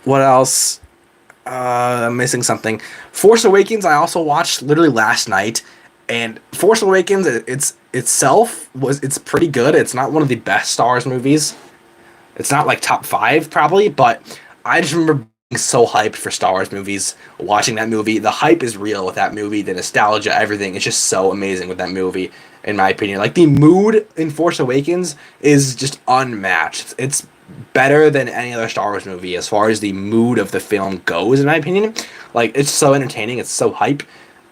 What else? I'm missing something. Force Awakens. I also watched literally last night. And Force Awakens, it's pretty good. It's not one of the best Star Wars movies. It's not like top 5 probably, but I just remember being so hyped for Star Wars movies. Watching that movie, the hype is real with that movie. The nostalgia, everything. It's just so amazing with that movie, in my opinion. Like the mood in Force Awakens is just unmatched. It's better than any other Star Wars movie as far as the mood of the film goes, in my opinion. Like it's so entertaining. It's so hype.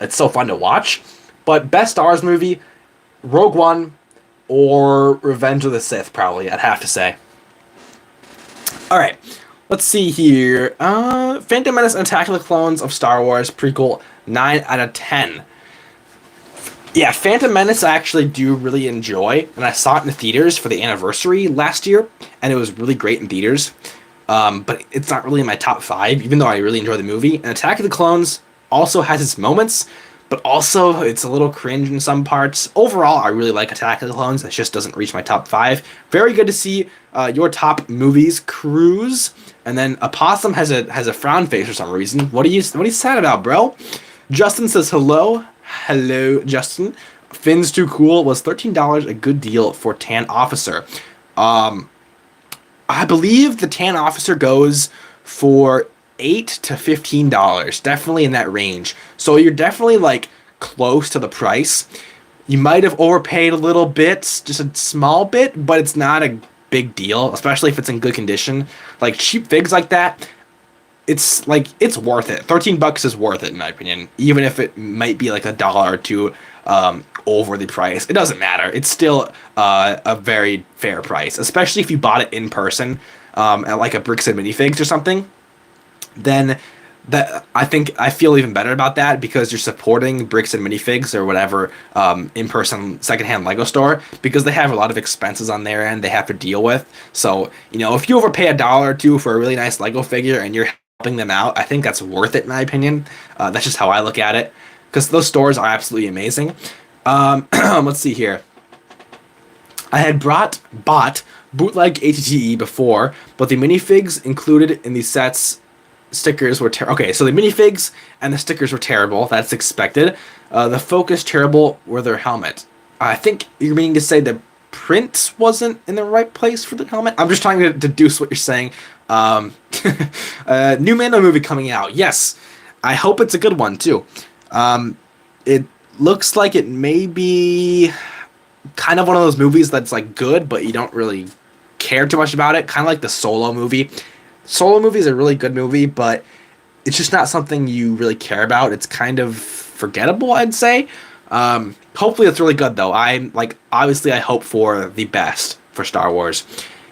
It's so fun to watch. But best Star Wars movie, Rogue One or Revenge of the Sith, probably, I'd have to say. Alright, let's see here. Phantom Menace and Attack of the Clones of Star Wars prequel, 9 out of 10. Yeah, Phantom Menace I actually do really enjoy, and I saw it in the theaters for the anniversary last year, and it was really great in theaters. But it's not really in my top 5, even though I really enjoy the movie. And Attack of the Clones also has its moments, but also it's a little cringe in some parts. Overall, I really like Attack of the Clones. It just doesn't reach my top 5. Very good to see your top movies, Cruise, and then Opossum has a frown face for some reason. What are you sad about, bro? Justin says hello. Hello, Justin. Finn's Too Cool was $13 a good deal for Tan Officer. I believe the Tan Officer goes for $8 to $15, definitely in that range. So you're definitely like close to the price. You might have overpaid a little bit, just a small bit, but it's not a big deal, especially if it's in good condition. Like cheap figs like that, it's worth it. $13 is worth it in my opinion, even if it might be like $1 or $2 over the price. It doesn't matter. It's still a very fair price, especially if you bought it in person at like a Bricks and Minifigs or something. Then that I feel even better about that because you're supporting Bricks and Minifigs or whatever in-person secondhand Lego store, because they have a lot of expenses on their end they have to deal with. So if you overpay $1 or $2 for a really nice Lego figure and you're helping them out, I think that's worth it in my opinion. That's just how I look at it, because those stores are absolutely amazing. Let's see here. I had bought bootleg ATTE before, but the minifigs included in these sets stickers were okay. So the minifigs and the stickers were terrible. That's expected. The focus terrible were their helmet. I think you're meaning to say the print wasn't in the right place for the helmet. I'm just trying to deduce what you're saying. New Mando movie coming out. Yes, I hope it's a good one too. It looks like it may be kind of one of those movies that's like good, but you don't really care too much about it. Kind of like the Solo movie. Solo movie is a really good movie, but it's just not something you really care about. It's kind of forgettable, I'd say. Hopefully it's really good though. Obviously I hope for the best for Star Wars.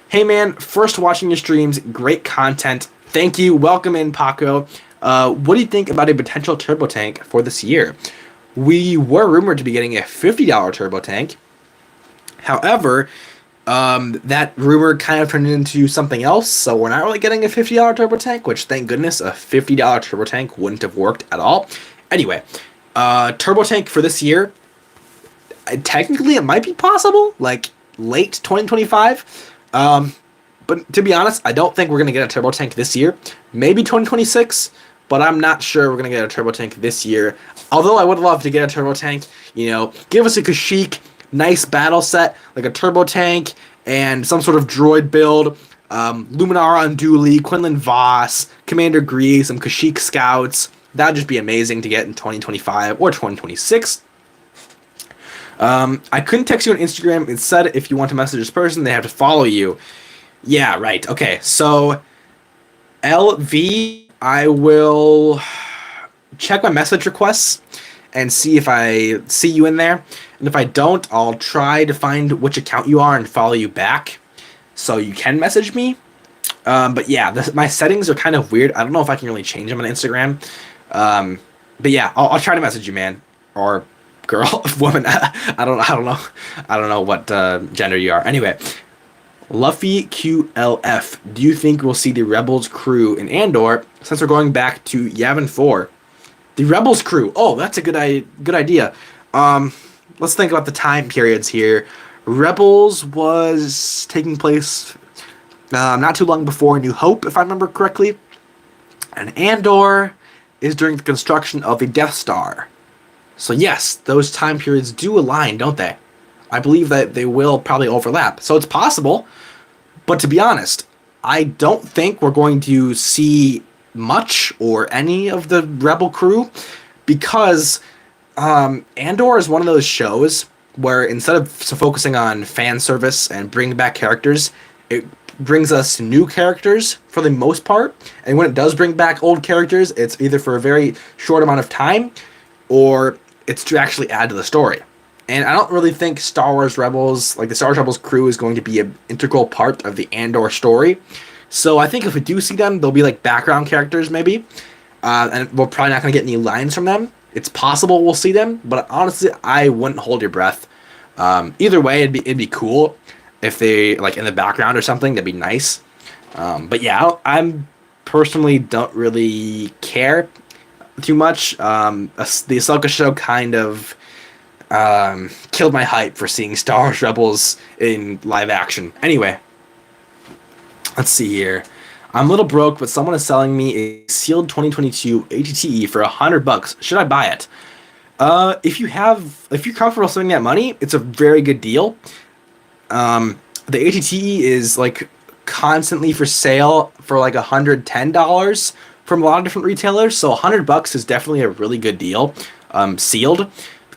Hey man, first watching your streams, great content. Thank you. Welcome in, Paco. What do you think about a potential turbo tank for this year? We were rumored to be getting a $50 turbo tank. However, that rumor kind of turned into something else, so we're not really getting a $50 turbo tank, which thank goodness a $50 turbo tank wouldn't have worked at all. Anyway, turbo tank for this year, technically it might be possible, like late 2025. But to be honest, I don't think we're going to get a turbo tank this year. Maybe 2026, but I'm not sure we're gonna get a turbo tank this year. Although I would love to get a turbo tank. Give us a Kashyyyk nice battle set, like a turbo tank and some sort of droid build. Luminara Unduli, Quinlan Voss, Commander Grease, some Kashyyyk Scouts. That'd just be amazing to get in 2025 or 2026. I couldn't text you on Instagram. It said if you want to message this person, they have to follow you. Yeah, right. Okay, so LV, I will check my message requests and see if I see you in there. And if I don't, I'll try to find which account you are and follow you back so you can message me. But yeah, my settings are kind of weird. I don't know if I can really change them on Instagram. But yeah, I'll try to message you, man, or girl, woman. I don't know what gender you are. Anyway, Luffy QLF. Do you think we'll see the Rebels crew in Andor since we're going back to Yavin 4? The Rebels crew. Oh, that's a good idea. Let's think about the time periods here. Rebels was taking place not too long before New Hope, if I remember correctly. And Andor is during the construction of the Death Star. So yes, those time periods do align, don't they? I believe that they will probably overlap. So it's possible. But to be honest, I don't think we're going to see much or any of the Rebel crew because Andor is one of those shows where instead of focusing on fan service and bringing back characters, it brings us new characters for the most part. And when it does bring back old characters, it's either for a very short amount of time or it's to actually add to the story. And I don't really think Star Wars Rebels, like the Star Wars Rebels crew, is going to be an integral part of the Andor story. So I think if we do see them, they'll be like background characters maybe. And we're probably not going to get any lines from them. It's possible we'll see them, but honestly, I wouldn't hold your breath. Either way, it'd be cool if they like in the background or something. That'd be nice. But yeah, I'm personally don't really care too much. The Ahsoka show kind of killed my hype for seeing Star Wars Rebels in live action. Anyway, let's see here. I'm a little broke, but someone is selling me a sealed 2022 ATTE for $100. Should I buy it? If you're comfortable spending that money, it's a very good deal. The ATTE is like constantly for sale for like $110 from a lot of different retailers. So $100 is definitely a really good deal. Sealed,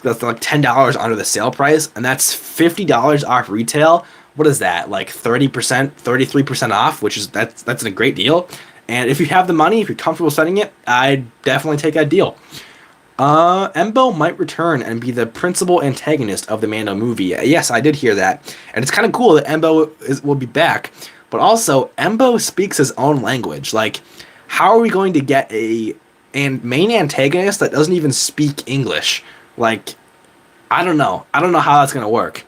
that's like $10 under the sale price, and that's $50 off retail. What is that? Like 30%, 33% off, which is that's a great deal. And if you have the money, if you're comfortable spending it, I'd definitely take that deal. Embo might return and be the principal antagonist of the Mando movie. Yes, I did hear that. And it's kind of cool that Embo will be back. But also, Embo speaks his own language. Like, how are we going to get a main antagonist that doesn't even speak English? Like, I don't know. I don't know how that's going to work.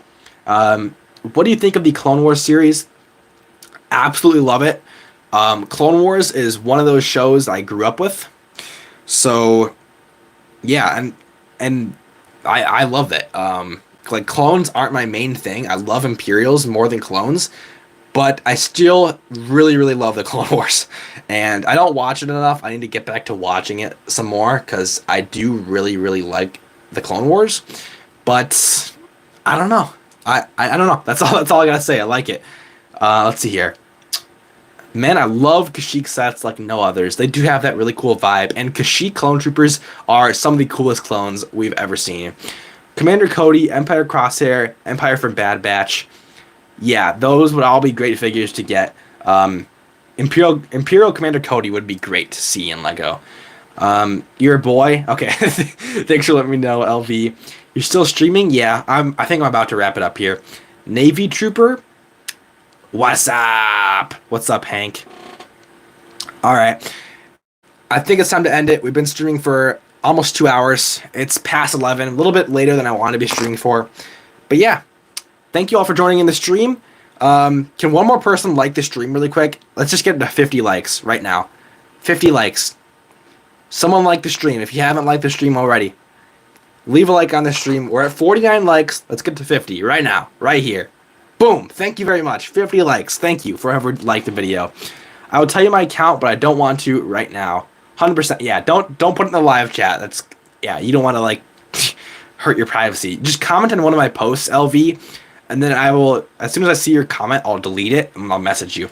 What do you think of the Clone Wars series? Absolutely love it. Clone Wars is one of those shows I grew up with. So, yeah, and I love it. Like, clones aren't my main thing. I love Imperials more than clones. But I still really, really love the Clone Wars. And I don't watch it enough. I need to get back to watching it some more because I do really, really like the Clone Wars. But I don't know. I don't know. That's all I gotta say. I like it. Let's see here. Man, I love Kashyyyk sets like no others. They do have that really cool vibe. And Kashyyyk clone troopers are some of the coolest clones we've ever seen. Commander Cody, Empire Crosshair, Empire from Bad Batch. Yeah, those would all be great figures to get. Imperial Commander Cody would be great to see in LEGO. You're a boy? Okay. Thanks for letting me know, LV. You're still streaming? Yeah, I think I'm about to wrap it up here. Navy Trooper? What's up? What's up, Hank? Alright. I think it's time to end it. We've been streaming for almost 2 hours. It's past 11, a little bit later than I wanted to be streaming for. But yeah, thank you all for joining in the stream. Can one more person like the stream really quick? Let's just get to 50 likes right now. 50 likes. Someone like the stream if you haven't liked the stream already. Leave a like on the stream. We're at 49 likes. Let's get to 50 right now, right here. Boom. Thank you very much. 50 likes. Thank you for whoever liked the video. I will tell you my account, but I don't want to right now. 100%. Yeah, don't put it in the live chat. That's yeah, you don't want to like hurt your privacy. Just comment on one of my posts, LV, and then I will as soon as I see your comment, I'll delete it and I'll message you.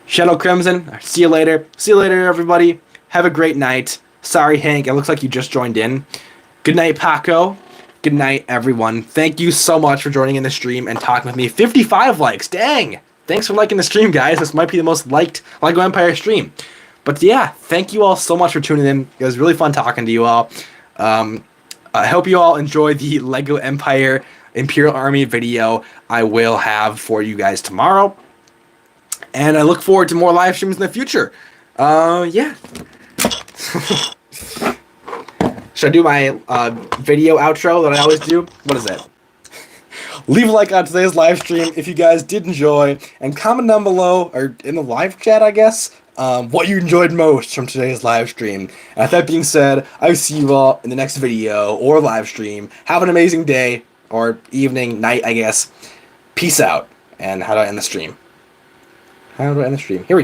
Shadow Crimson, see you later. See you later, everybody. Have a great night. Sorry, Hank, it looks like you just joined in. Good night, Paco. Good night, everyone. Thank you so much for joining in the stream and talking with me. 55 likes. Dang. Thanks for liking the stream, guys. This might be the most liked LEGO Empire stream. But yeah, thank you all so much for tuning in. It was really fun talking to you all. I hope you all enjoy the LEGO Empire Imperial Army video I will have for you guys tomorrow. And I look forward to more live streams in the future. Yeah. Should I do my video outro that I always do? What is it? Leave a like on today's live stream if you guys did enjoy, and comment down below, or in the live chat, I guess, what you enjoyed most from today's live stream. And with that being said, I'll see you all in the next video or live stream. Have an amazing day, or evening, night, I guess. Peace out. And how do I end the stream? How do I end the stream? Here we go.